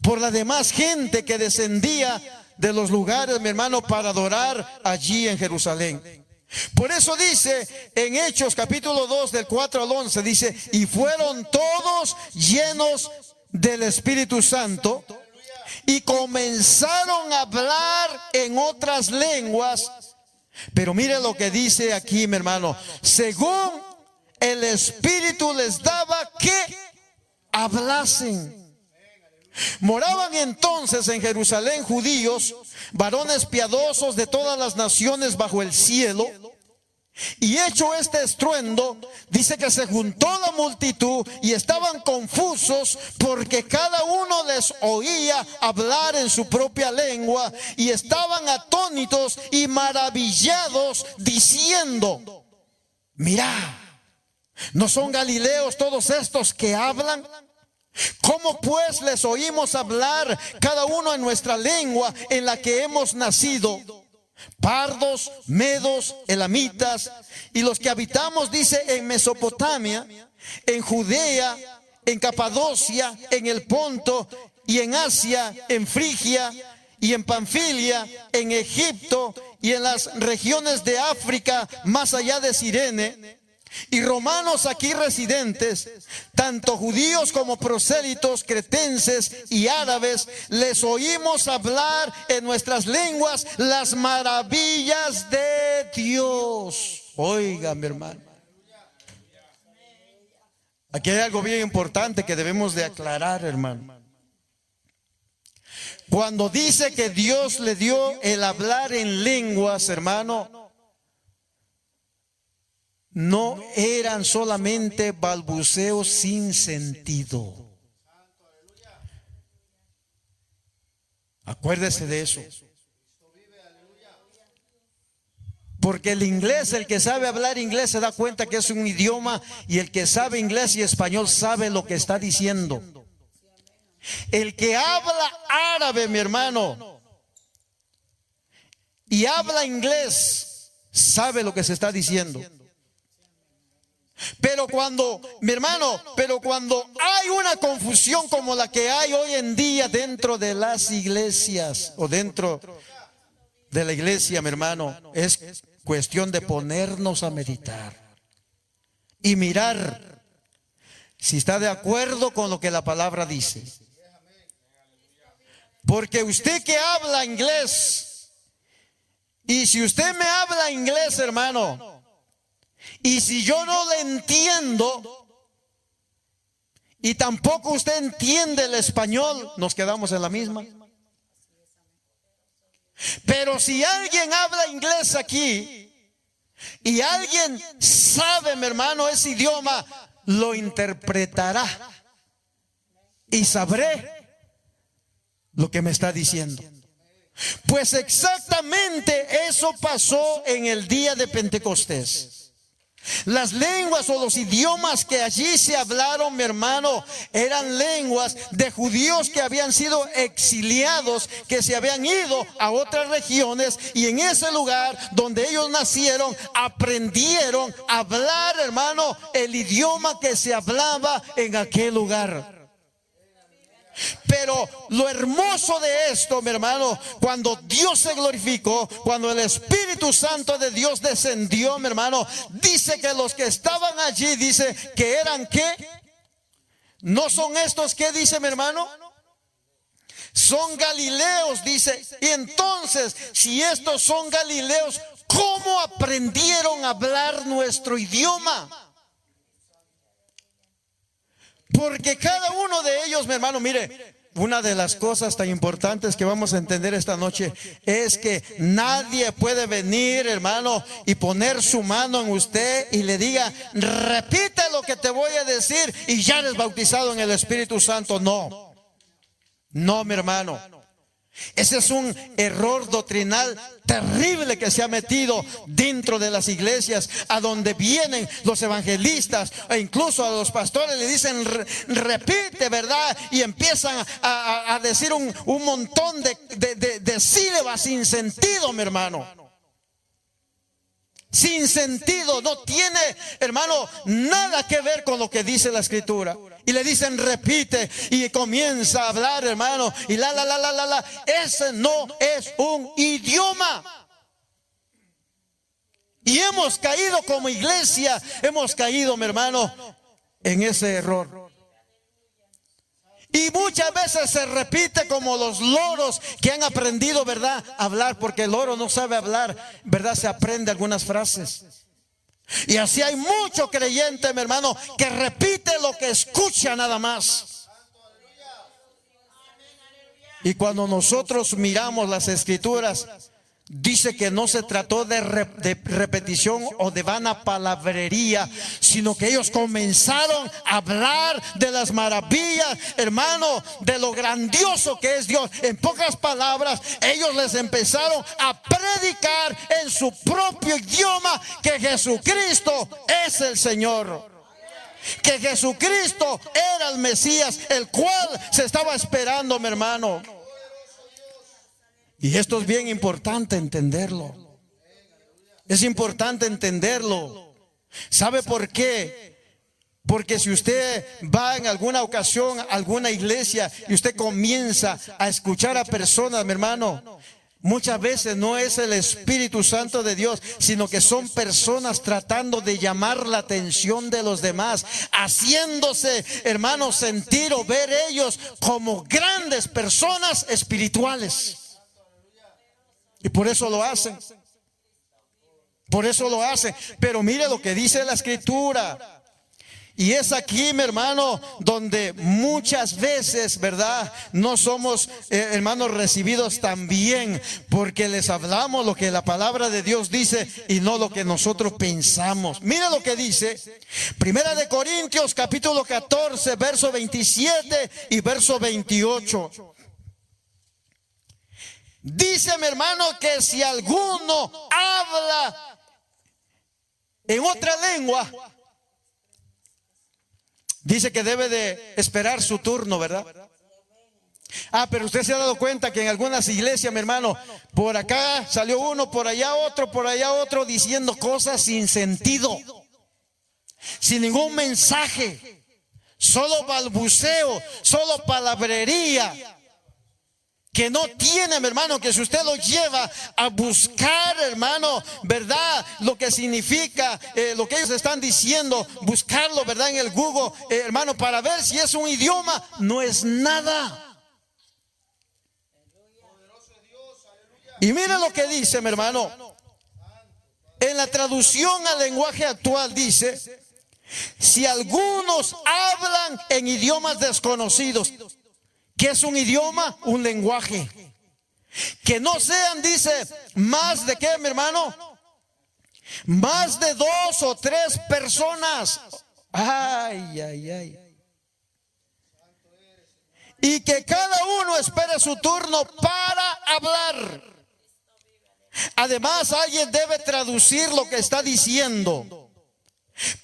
por la demás gente que descendía de los lugares, mi hermano, para adorar allí en Jerusalén. Por eso dice en Hechos capítulo 2 del 4 al 11, dice, y fueron todos llenos del Espíritu Santo y comenzaron a hablar en otras lenguas. Pero mire lo que dice aquí, mi hermano, según el Espíritu les daba que hablasen. Moraban entonces en Jerusalén judíos, varones piadosos de todas las naciones bajo el cielo. Y hecho este estruendo, dice que se juntó la multitud y estaban confusos porque cada uno les oía hablar en su propia lengua y estaban atónitos y maravillados diciendo, mirá, ¿no son galileos todos estos que hablan? ¿Cómo pues les oímos hablar cada uno en nuestra lengua en la que hemos nacido? Pardos, medos, elamitas y los que habitamos, dice, en Mesopotamia, en Judea, en Capadocia, en el Ponto y en Asia, en Frigia y en Panfilia, en Egipto y en las regiones de África más allá de Cirene, y romanos aquí residentes, tanto judíos como prosélitos, cretenses y árabes, les oímos hablar en nuestras lenguas las maravillas de Dios. Oiga, mi hermano, aquí hay algo bien importante que debemos de aclarar, hermano. Cuando dice que Dios le dio el hablar en lenguas, hermano, no eran solamente balbuceos sin sentido. Acuérdese de eso. Porque el inglés, el que sabe hablar inglés se da cuenta que es un idioma, y el que sabe inglés y español sabe lo que está diciendo. El que habla árabe, mi hermano, y habla inglés, sabe lo que se está diciendo. Pero cuando, mi hermano, cuando hay una confusión como la que hay hoy en día dentro de las iglesias o dentro de la iglesia, mi hermano, es cuestión de ponernos a meditar y mirar si está de acuerdo con lo que la palabra dice. Porque usted que habla inglés, y si usted me habla inglés, hermano, y si yo no le entiendo y tampoco usted entiende el español, nos quedamos en la misma. Pero si alguien habla inglés aquí y alguien sabe, mi hermano, ese idioma, lo interpretará y sabré lo que me está diciendo. Pues exactamente eso pasó en el día de Pentecostés. Las lenguas o los idiomas que allí se hablaron, mi hermano, eran lenguas de judíos que habían sido exiliados, que se habían ido a otras regiones, y en ese lugar donde ellos nacieron aprendieron a hablar, hermano, el idioma que se hablaba en aquel lugar. Pero lo hermoso de esto, mi hermano, cuando Dios se glorificó, cuando el Espíritu Santo de Dios descendió, mi hermano, dice que los que estaban allí, dice que eran ¿qué? ¿No son estos qué, dice mi hermano? Son galileos, dice. Y entonces, si estos son galileos, ¿cómo aprendieron a hablar nuestro idioma? Porque cada uno de ellos, mi hermano, mire, una de las cosas tan importantes que vamos a entender esta noche es que nadie puede venir, hermano, y poner su mano en usted y le diga, repite lo que te voy a decir y ya eres bautizado en el Espíritu Santo. No, no, mi hermano. Ese es un error doctrinal terrible que se ha metido dentro de las iglesias, a donde vienen los evangelistas e incluso a los pastores le dicen repite, ¿verdad? Y empiezan a decir un montón de sílabas sin sentido, mi hermano. sin sentido, no tiene, hermano, nada que ver con lo que dice la Escritura. Y le dicen repite y comienza a hablar, hermano, y la. Ese no es un idioma. Y hemos caído como iglesia, hemos caído, mi hermano, en ese error. Y muchas veces se repite como los loros que han aprendido, ¿verdad?, a hablar, porque el loro no sabe hablar, ¿verdad? Se aprende algunas frases. Y así hay mucho creyente, mi hermano, que repite lo que escucha nada más. Y cuando nosotros miramos las Escrituras, dice que no se trató de repetición o de vana palabrería, sino que ellos comenzaron a hablar de las maravillas, hermano, de lo grandioso que es Dios. En pocas palabras, ellos les empezaron a predicar en su propio idioma que Jesucristo es el Señor, que Jesucristo era el Mesías, el cual se estaba esperando, mi hermano. Y esto es bien importante entenderlo. Es importante entenderlo. ¿Sabe por qué? Porque si usted va en alguna ocasión a alguna iglesia y usted comienza a escuchar a personas, mi hermano, muchas veces no es el Espíritu Santo de Dios, sino que son personas tratando de llamar la atención de los demás, haciéndose, hermanos, sentir o ver ellos como grandes personas espirituales. Y por eso lo hacen. Por eso lo hacen. Pero mire lo que dice la Escritura. Y es aquí, mi hermano, donde muchas veces, ¿verdad?, no somos, hermanos, recibidos tan bien, porque les hablamos lo que la palabra de Dios dice y no lo que nosotros pensamos. Mire lo que dice Primera de Corintios, capítulo 14, verso 27 y verso 28. Dice, mi hermano, que si alguno habla en otra lengua, dice que debe de esperar su turno, ¿verdad? Pero usted se ha dado cuenta que en algunas iglesias, mi hermano, por acá salió uno, por allá otro, diciendo cosas sin sentido, sin ningún mensaje, solo balbuceo, solo palabrería, que no tiene, mi hermano, que si usted lo lleva a buscar, hermano, ¿verdad?, lo que significa lo que ellos están diciendo, buscarlo, ¿verdad?, en el Google, hermano, para ver si es un idioma, no es nada. Y mire lo que dice, mi hermano, en la traducción al lenguaje actual dice: si algunos hablan en idiomas desconocidos. ¿Qué es un idioma? Un lenguaje. Que no sean, dice, más de qué, mi hermano, más de 2 o 3 personas. Ay. Y que cada uno espere su turno para hablar. Además, alguien debe traducir lo que está diciendo.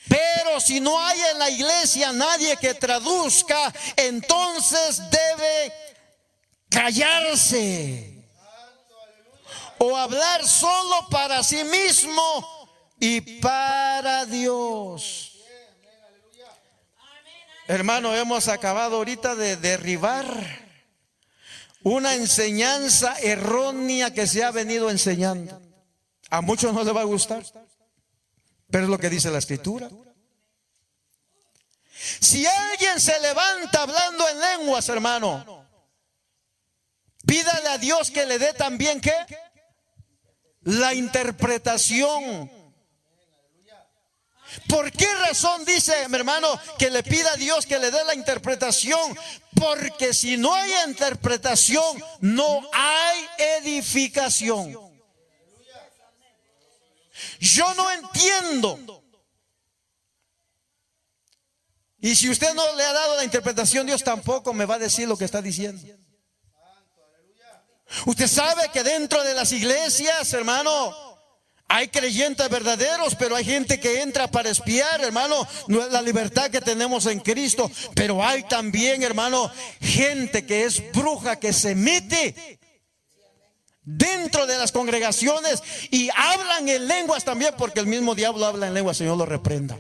Pero si no hay en la iglesia nadie que traduzca, entonces debe callarse o hablar solo para sí mismo y para Dios. Hermano, hemos acabado ahorita de derribar una enseñanza errónea que se ha venido enseñando. A muchos no les va a gustar, pero es lo que dice la Escritura. Si alguien se levanta hablando en lenguas, hermano, pídale a Dios que le dé también, ¿qué? La interpretación. ¿Por qué razón dice, mi hermano, que le pida a Dios que le dé la interpretación? Porque si no hay interpretación, no hay edificación. Yo no entiendo. Y si usted no le ha dado la interpretación, Dios tampoco me va a decir lo que está diciendo. Usted sabe que dentro de las iglesias, hermano, hay creyentes verdaderos, pero hay gente que entra para espiar, hermano, la libertad que tenemos en Cristo. Pero hay también, hermano, gente que es bruja, que se mete dentro de las congregaciones y hablan en lenguas también, porque el mismo diablo habla en lenguas. Señor lo reprenda.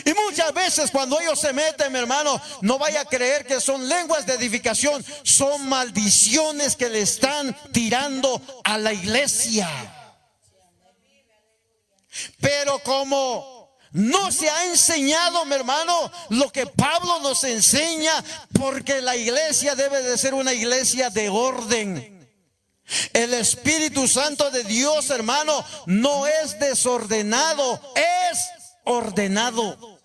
Y muchas veces cuando ellos se meten, mi hermano, no vaya a creer que son lenguas de edificación. Son maldiciones que le están tirando a la iglesia. Pero como no se ha enseñado, mi hermano, lo que Pablo nos enseña, porque la iglesia debe de ser una iglesia de orden. El Espíritu Santo de Dios, hermano, no es desordenado, es ordenado.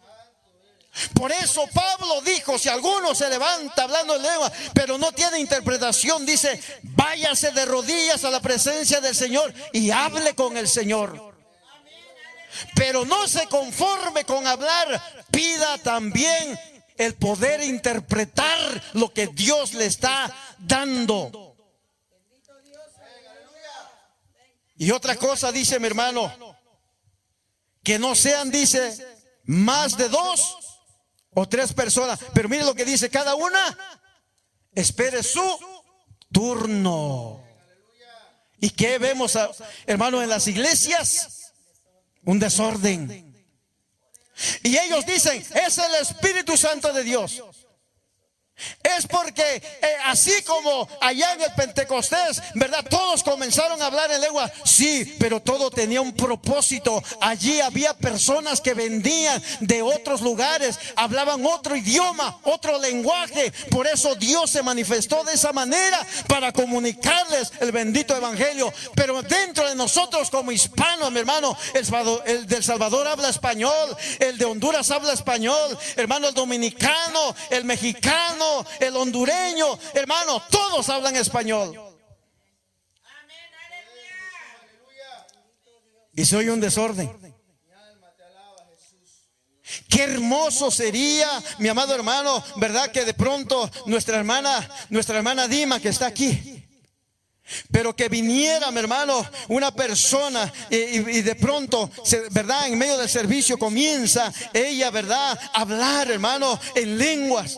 Por eso Pablo dijo: si alguno se levanta hablando en lengua, pero no tiene interpretación, dice: váyase de rodillas a la presencia del Señor y hable con el Señor. Pero no se conforme con hablar, pida también el poder interpretar lo que Dios le está dando. Y otra cosa dice, mi hermano, que no sean, dice, más de 2 o 3 personas. Pero mire lo que dice: cada una espere su turno. ¿Y qué vemos, hermano, en las iglesias? Un desorden. Y ellos dicen: es el Espíritu Santo de Dios. Es porque así como allá en el Pentecostés, ¿verdad? Todos comenzaron a hablar en lengua. Sí, pero todo tenía un propósito. Allí había personas que venían de otros lugares, hablaban otro idioma, otro lenguaje. Por eso Dios se manifestó de esa manera, para comunicarles el bendito evangelio. Pero dentro de nosotros como hispanos, mi hermano, el de El Salvador habla español, el de Honduras habla español, hermano, el dominicano, el mexicano, el hondureño, hermano, todos hablan español. Y soy un desorden. Qué hermoso sería, mi amado hermano, ¿verdad? Que de pronto nuestra hermana Dima, que está aquí, pero que viniera, mi hermano, una persona y de pronto, ¿verdad? En medio del servicio comienza ella, ¿verdad?, a hablar, hermano, en lenguas.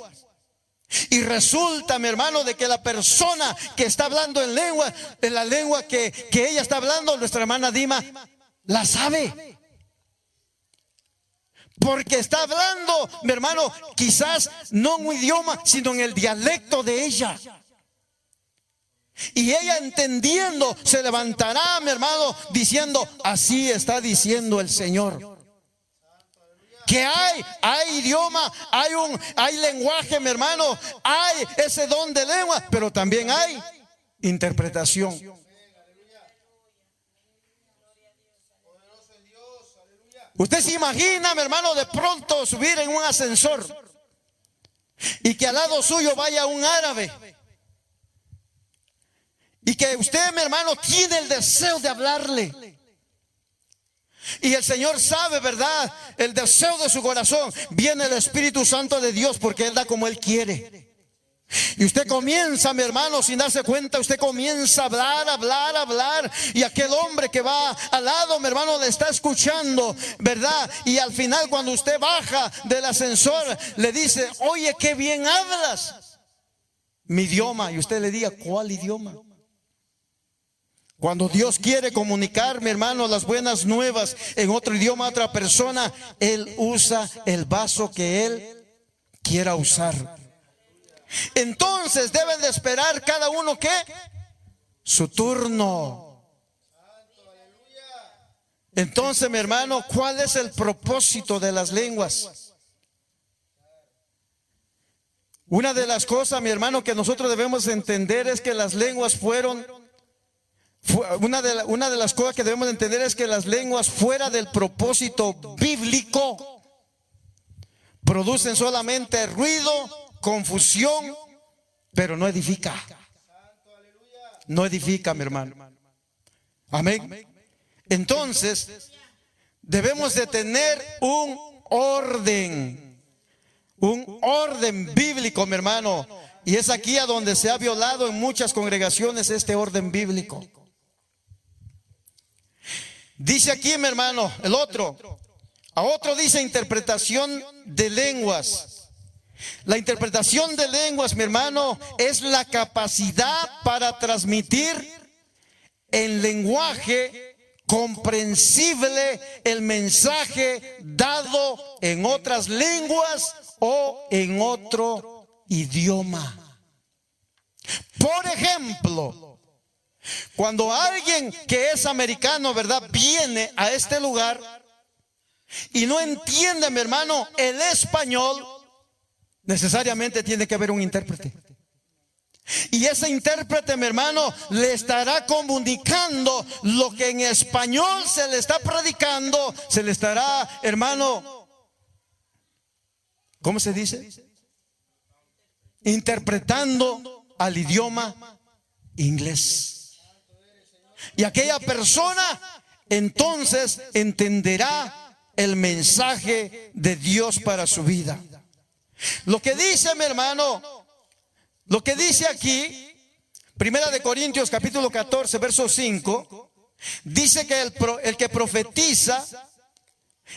Y resulta, mi hermano, de que la persona que está hablando en lengua, en la lengua que ella está hablando, nuestra hermana Dima, la sabe. Porque está hablando, mi hermano, quizás no en un idioma, sino en el dialecto de ella. Y ella, entendiendo, se levantará, mi hermano, diciendo: así está diciendo el Señor. Que hay idioma, hay lenguaje, mi hermano, hay ese don de lengua, pero también hay interpretación. Usted se imagina, mi hermano, de pronto subir en un ascensor y que al lado suyo vaya un árabe, y que usted, mi hermano, tiene el deseo de hablarle. Y el Señor sabe, ¿verdad?, el deseo de su corazón. Viene el Espíritu Santo de Dios, porque Él da como Él quiere. Y usted comienza, mi hermano, sin darse cuenta, usted comienza a hablar. Y aquel hombre que va al lado, mi hermano, le está escuchando, ¿verdad? Y al final, cuando usted baja del ascensor, le dice: oye, qué bien hablas mi idioma. Y usted le diga: ¿cuál idioma? Cuando Dios quiere comunicar, mi hermano, las buenas nuevas en otro idioma a otra persona, Él usa el vaso que Él quiera usar. Entonces deben de esperar cada uno, ¿qué? Su turno. Entonces, mi hermano, ¿cuál es el propósito de las lenguas? Una de las cosas, mi hermano, que nosotros debemos entender es que las lenguas una de las cosas que debemos entender es que las lenguas, fuera del propósito bíblico, producen solamente ruido, confusión, pero no edifica. No edifica, mi hermano. Amén. Entonces, debemos de tener un orden bíblico, mi hermano. Y es aquí a donde se ha violado en muchas congregaciones este orden bíblico. Dice aquí, mi hermano, a otro dice interpretación de lenguas. La interpretación de lenguas, mi hermano, es la capacidad para transmitir en lenguaje comprensible el mensaje dado en otras lenguas o en otro idioma. Por ejemplo, cuando alguien que es americano, ¿verdad?, viene a este lugar y no entiende, mi hermano, el español, necesariamente tiene que haber un intérprete. Y ese intérprete, mi hermano, le estará comunicando lo que en español se le está predicando, se le estará, hermano, ¿cómo se dice? Interpretando al idioma inglés. Y aquella persona entonces entenderá el mensaje de Dios para su vida. Lo que dice, mi hermano, lo que dice aquí, Primera de Corintios capítulo 14, verso 5, dice que el que profetiza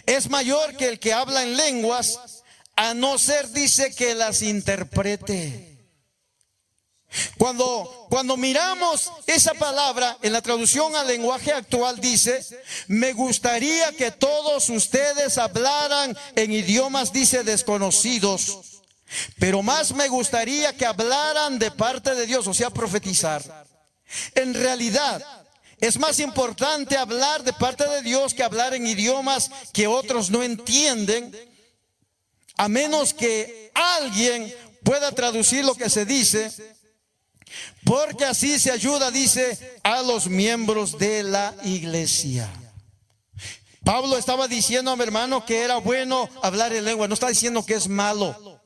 es mayor que el que habla en lenguas, a no ser, dice, que las interprete. Cuando miramos esa palabra en la traducción al lenguaje actual, dice: me gustaría que todos ustedes hablaran en idiomas, dice, desconocidos, pero más me gustaría que hablaran de parte de Dios, o sea, profetizar. En realidad, es más importante hablar de parte de Dios que hablar en idiomas que otros no entienden, a menos que alguien pueda traducir lo que se dice, porque así se ayuda, dice, a los miembros de la iglesia. Pablo estaba diciendo, mi hermano, que era bueno hablar en lengua, no está diciendo que es malo.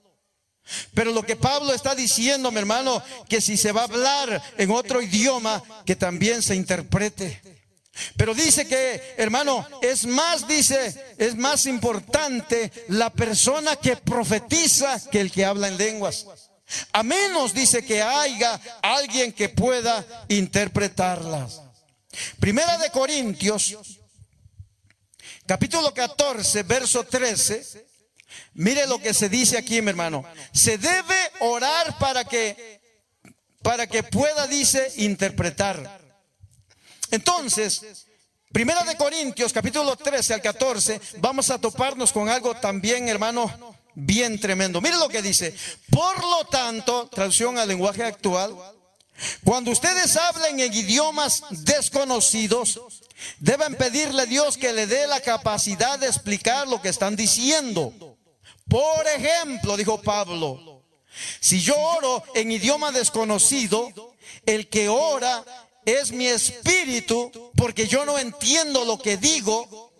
Pero lo que Pablo está diciendo, mi hermano, que si se va a hablar en otro idioma, que también se interprete. Pero dice que, hermano, es más, dice, es más importante la persona que profetiza que el que habla en lenguas. A menos, dice, que haya alguien que pueda interpretarlas. Primera de Corintios, capítulo 14, verso 13. Mire lo que se dice aquí, mi hermano. Se debe orar para que pueda, dice, interpretar. Entonces, Primera de Corintios, capítulo 13 al 14, vamos a toparnos con algo también, hermano, bien tremendo. Mire lo que dice: por lo tanto, traducción al lenguaje actual, cuando ustedes hablen en idiomas desconocidos, deben pedirle a Dios que le dé la capacidad de explicar lo que están diciendo. Por ejemplo, dijo Pablo, si yo oro en idioma desconocido, el que ora es mi espíritu, porque yo no entiendo lo que digo.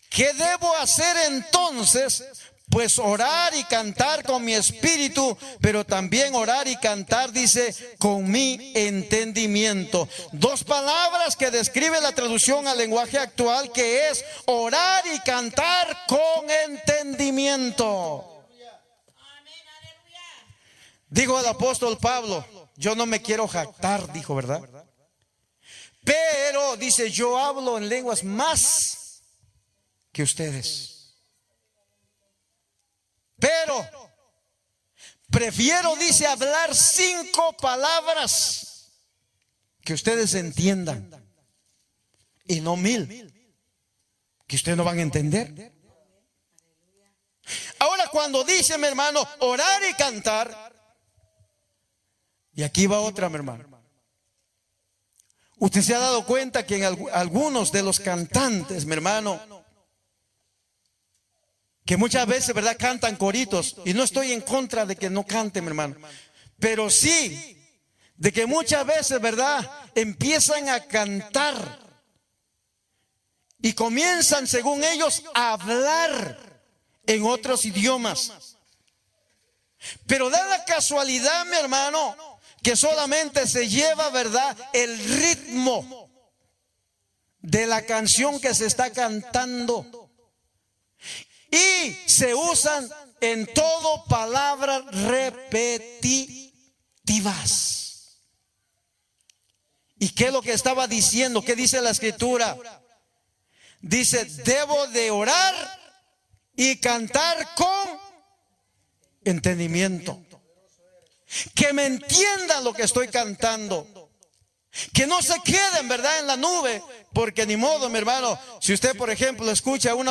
¿Qué debo hacer entonces? Pues orar y cantar con mi espíritu, pero también orar y cantar, dice, con mi entendimiento. Dos palabras que describe la traducción al lenguaje actual, que es orar y cantar con entendimiento. Dijo el apóstol Pablo: yo no me quiero jactar, dijo, ¿verdad? Pero, dice, yo hablo en lenguas más que ustedes. Pero prefiero, dice, hablar 5 palabras que ustedes entiendan, y no 1000 que ustedes no van a entender. Ahora, cuando dice, mi hermano, orar y cantar, y aquí va otra, mi hermano. Usted se ha dado cuenta que en algunos de los cantantes, mi hermano, que muchas veces, ¿verdad?, cantan coritos. Y no estoy en contra de que no canten, mi hermano, pero sí de que muchas veces, ¿verdad?, empiezan a cantar y comienzan, según ellos, a hablar en otros idiomas. Pero da la casualidad, mi hermano, que solamente se lleva, ¿verdad?, el ritmo de la canción que se está cantando. Y se usan en todo palabras repetitivas. ¿Y qué es lo que estaba diciendo? ¿Qué dice la escritura? Dice: debo de orar y cantar con entendimiento. Que me entiendan lo que estoy cantando. Que no se queden, ¿verdad?, en la nube. Porque ni modo, mi hermano, si usted, por ejemplo, escucha un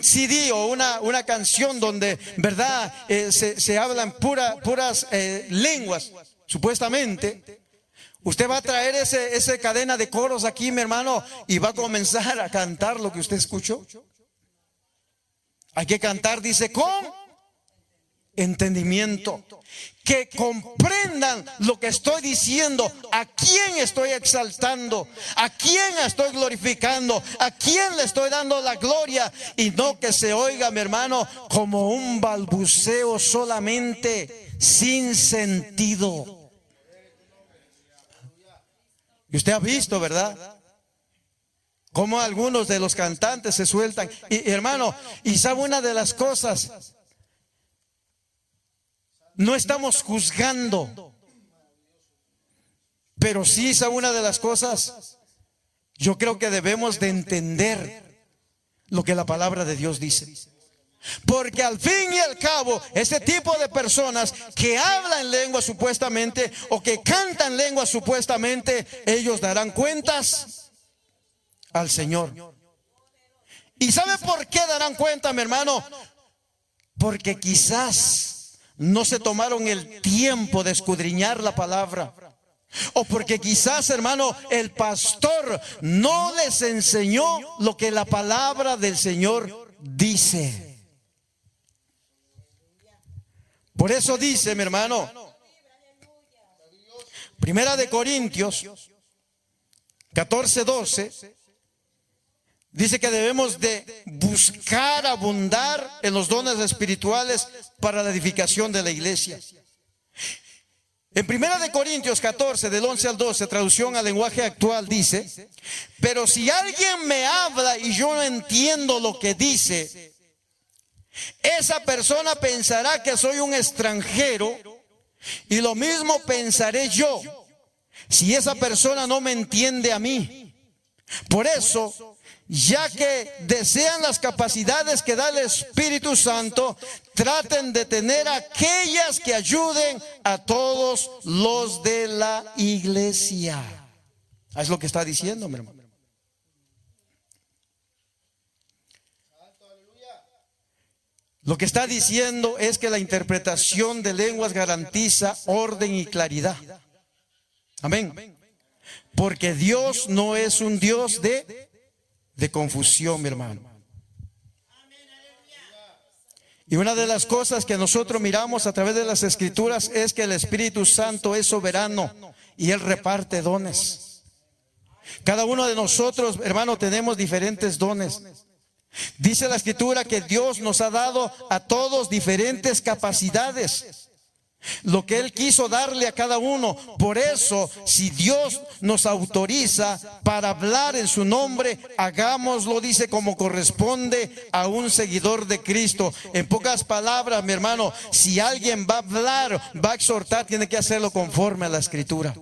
CD o una canción donde, ¿verdad?, se hablan puras lenguas, supuestamente, usted va a traer esa cadena de coros aquí, mi hermano, y va a comenzar a cantar lo que usted escuchó. Hay que cantar, dice, con entendimiento. Que comprendan lo que estoy diciendo, a quién estoy exaltando, a quién estoy glorificando, a quién le estoy dando la gloria, y no que se oiga, mi hermano, como un balbuceo solamente sin sentido. Y usted ha visto, ¿verdad?, cómo algunos de los cantantes se sueltan. Y hermano, y sabe una de las cosas, no estamos juzgando, pero sí, sabe una de las cosas, yo creo que debemos de entender lo que la palabra de Dios dice. Porque al fin y al cabo, ese tipo de personas que hablan lengua supuestamente o que cantan lengua supuestamente, ellos darán cuentas al Señor. ¿Y sabe por qué darán cuenta, mi hermano? Porque quizás no se tomaron el tiempo de escudriñar la palabra. O porque quizás, hermano, el pastor no les enseñó lo que la palabra del Señor dice. Por eso dice, mi hermano, Primera de Corintios 14:12, dice que debemos de buscar abundar en los dones espirituales para la edificación de la iglesia. En Primera de Corintios 14, del 11 al 12, traducción al lenguaje actual, dice: pero si alguien me habla y yo no entiendo lo que dice, esa persona pensará que soy un extranjero, y lo mismo pensaré yo si esa persona no me entiende a mí. Por eso, ya que desean las capacidades que da el Espíritu Santo, traten de tener aquellas que ayuden a todos los de la iglesia. Es lo que está diciendo, mi hermano. Lo que está diciendo es que la interpretación de lenguas garantiza orden y claridad. Amén. Porque Dios no es un Dios de confusión, mi hermano. Y una de las cosas que nosotros miramos a través de las Escrituras es que el Espíritu Santo es soberano y Él reparte dones. Cada uno de nosotros, hermano, tenemos diferentes dones. Dice la Escritura que Dios nos ha dado a todos diferentes capacidades, lo que Él quiso darle a cada uno. Por eso, si Dios nos autoriza para hablar en su nombre, hagámoslo, dice, como corresponde a un seguidor de Cristo. En pocas palabras, mi hermano, si alguien va a hablar, va a exhortar, tiene que hacerlo conforme a la Escritura.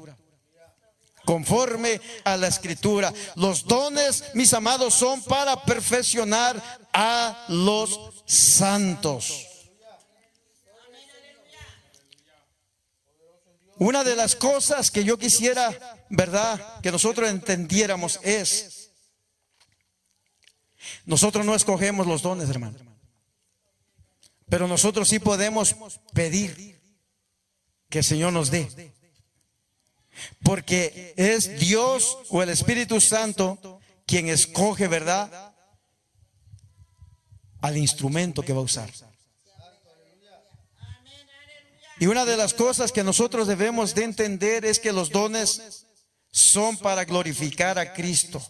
Conforme a la Escritura. Los dones, mis amados, son para perfeccionar a los santos. Una de las cosas que yo quisiera, ¿verdad?, que nosotros entendiéramos es: nosotros no escogemos los dones, hermano, pero nosotros sí podemos pedir que el Señor nos dé. Porque es Dios o el Espíritu Santo quien escoge, ¿verdad?, al instrumento que va a usar. Y una de las cosas que nosotros debemos de entender es que los dones son para glorificar a Cristo.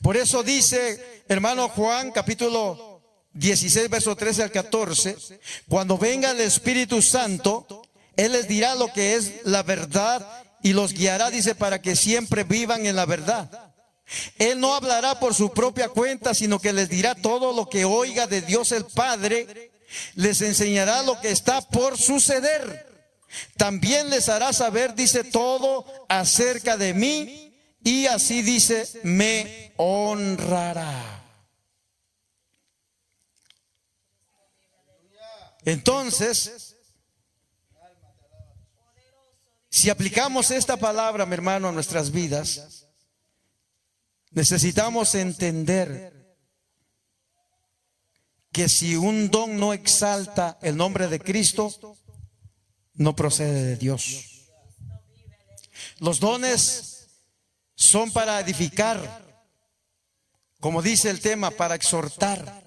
Por eso dice, hermano, Juan capítulo 16, verso 13 al 14, cuando venga el Espíritu Santo, Él les dirá lo que es la verdad y los guiará, dice, para que siempre vivan en la verdad. Él no hablará por su propia cuenta, sino que les dirá todo lo que oiga de Dios el Padre. Les enseñará lo que está por suceder. También les hará saber, dice, todo acerca de mí, y así dice, me honrará. Entonces, si aplicamos esta palabra, mi hermano, a nuestras vidas, necesitamos entender que si un don no exalta el nombre de Cristo, no procede de Dios. Los dones son para edificar, como dice el tema, para exhortar,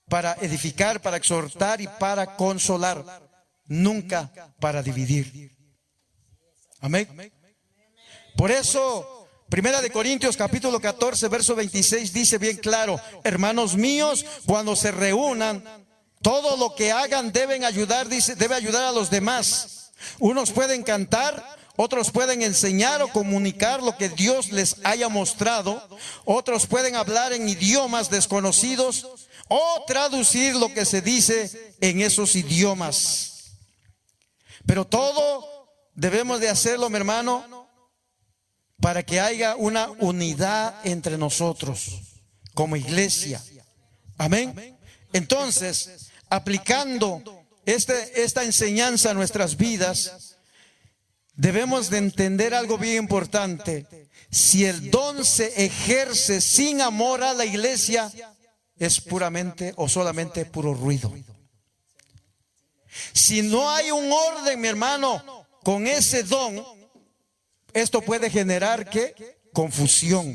para edificar, para exhortar y para consolar, nunca para dividir. Amén. Por eso, Primera de Corintios capítulo 14, verso 26 dice bien claro: hermanos míos, cuando se reúnan, todo lo que hagan deben ayudar, dice, debe ayudar a los demás. Unos pueden cantar, otros pueden enseñar o comunicar lo que Dios les haya mostrado, otros pueden hablar en idiomas desconocidos o traducir lo que se dice en esos idiomas. Pero todo debemos de hacerlo, mi hermano, para que haya una unidad entre nosotros como iglesia. Amén. Entonces, aplicando esta enseñanza a nuestras vidas, debemos de entender algo bien importante. Si el don se ejerce sin amor a la iglesia, es puramente o solamente puro ruido. Si no hay un orden, mi hermano, con ese don, esto puede generar ¿qué? Confusión.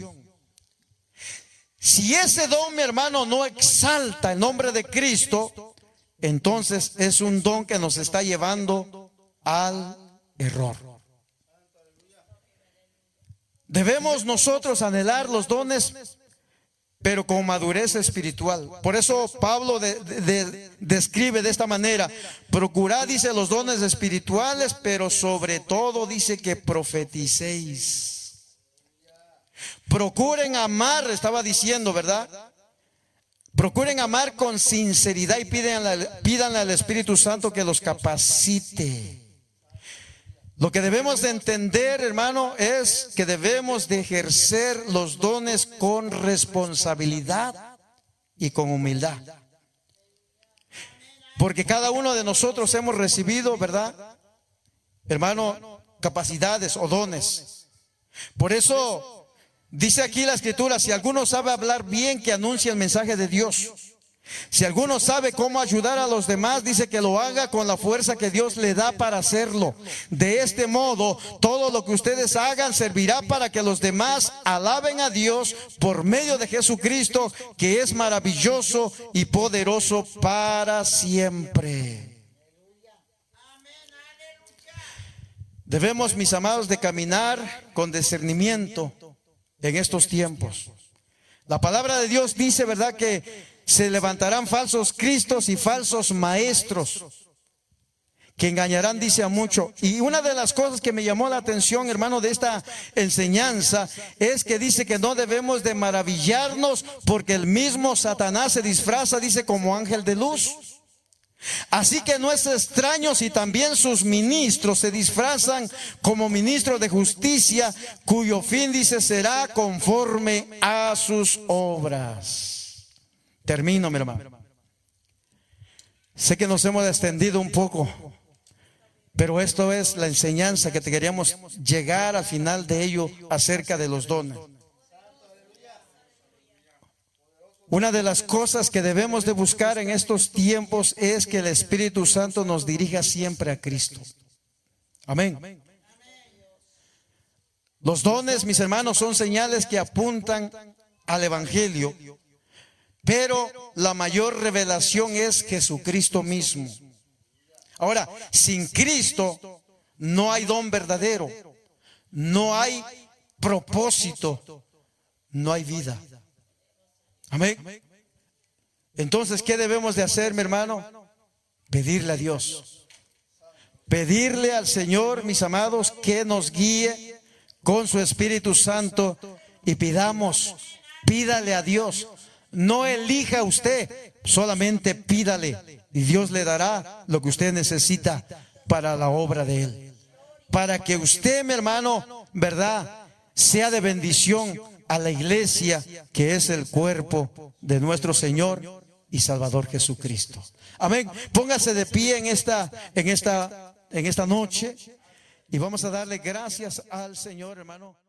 Si ese don, mi hermano, no exalta el nombre de Cristo, entonces es un don que nos está llevando al error. Debemos nosotros anhelar los dones, pero con madurez espiritual. Por eso Pablo describe de esta manera: procurad, dice, los dones espirituales, pero sobre todo dice que profeticéis. Procuren amar, estaba diciendo, ¿verdad? Procuren amar con sinceridad y pídanle al Espíritu Santo que los capacite. Lo que debemos de entender, hermano, es que debemos de ejercer los dones con responsabilidad y con humildad. Porque cada uno de nosotros hemos recibido, ¿verdad, hermano, capacidades o dones? Por eso dice aquí la Escritura: si alguno sabe hablar bien, que anuncie el mensaje de Dios. Si alguno sabe cómo ayudar a los demás, dice que lo haga con la fuerza que Dios le da para hacerlo. De este modo, todo lo que ustedes hagan servirá para que los demás alaben a Dios por medio de Jesucristo, que es maravilloso y poderoso para siempre. Debemos, mis amados, de caminar con discernimiento en estos tiempos. La palabra de Dios dice, ¿verdad?, que se levantarán falsos cristos y falsos maestros que engañarán, dice, a mucho. Y una de las cosas que me llamó la atención, hermano, de esta enseñanza es que dice que no debemos de maravillarnos porque el mismo Satanás se disfraza, dice, como ángel de luz. Así que no es extraño si también sus ministros se disfrazan como ministros de justicia, cuyo fin, dice, será conforme a sus obras. Termino, mi hermano. Sé que nos hemos extendido un poco, pero esto es la enseñanza que te queríamos llegar al final de ello acerca de los dones. Una de las cosas que debemos de buscar en estos tiempos es que el Espíritu Santo nos dirija siempre a Cristo. Amén. Los dones, mis hermanos, son señales que apuntan al Evangelio, pero la mayor revelación es Jesucristo mismo. Ahora, sin Cristo no hay don verdadero, no hay propósito, no hay vida. Amén. Entonces, ¿qué debemos de hacer, mi hermano? Pedirle a Dios, pedirle al Señor, mis amados, que nos guíe con su Espíritu Santo, y pídale a Dios. No elija usted, solamente pídale y Dios le dará lo que usted necesita para la obra de Él. Para que usted, mi hermano, ¿verdad?, sea de bendición a la iglesia, que es el cuerpo de nuestro Señor y Salvador Jesucristo. Amén. Póngase de pie en esta noche y vamos a darle gracias al Señor, hermano.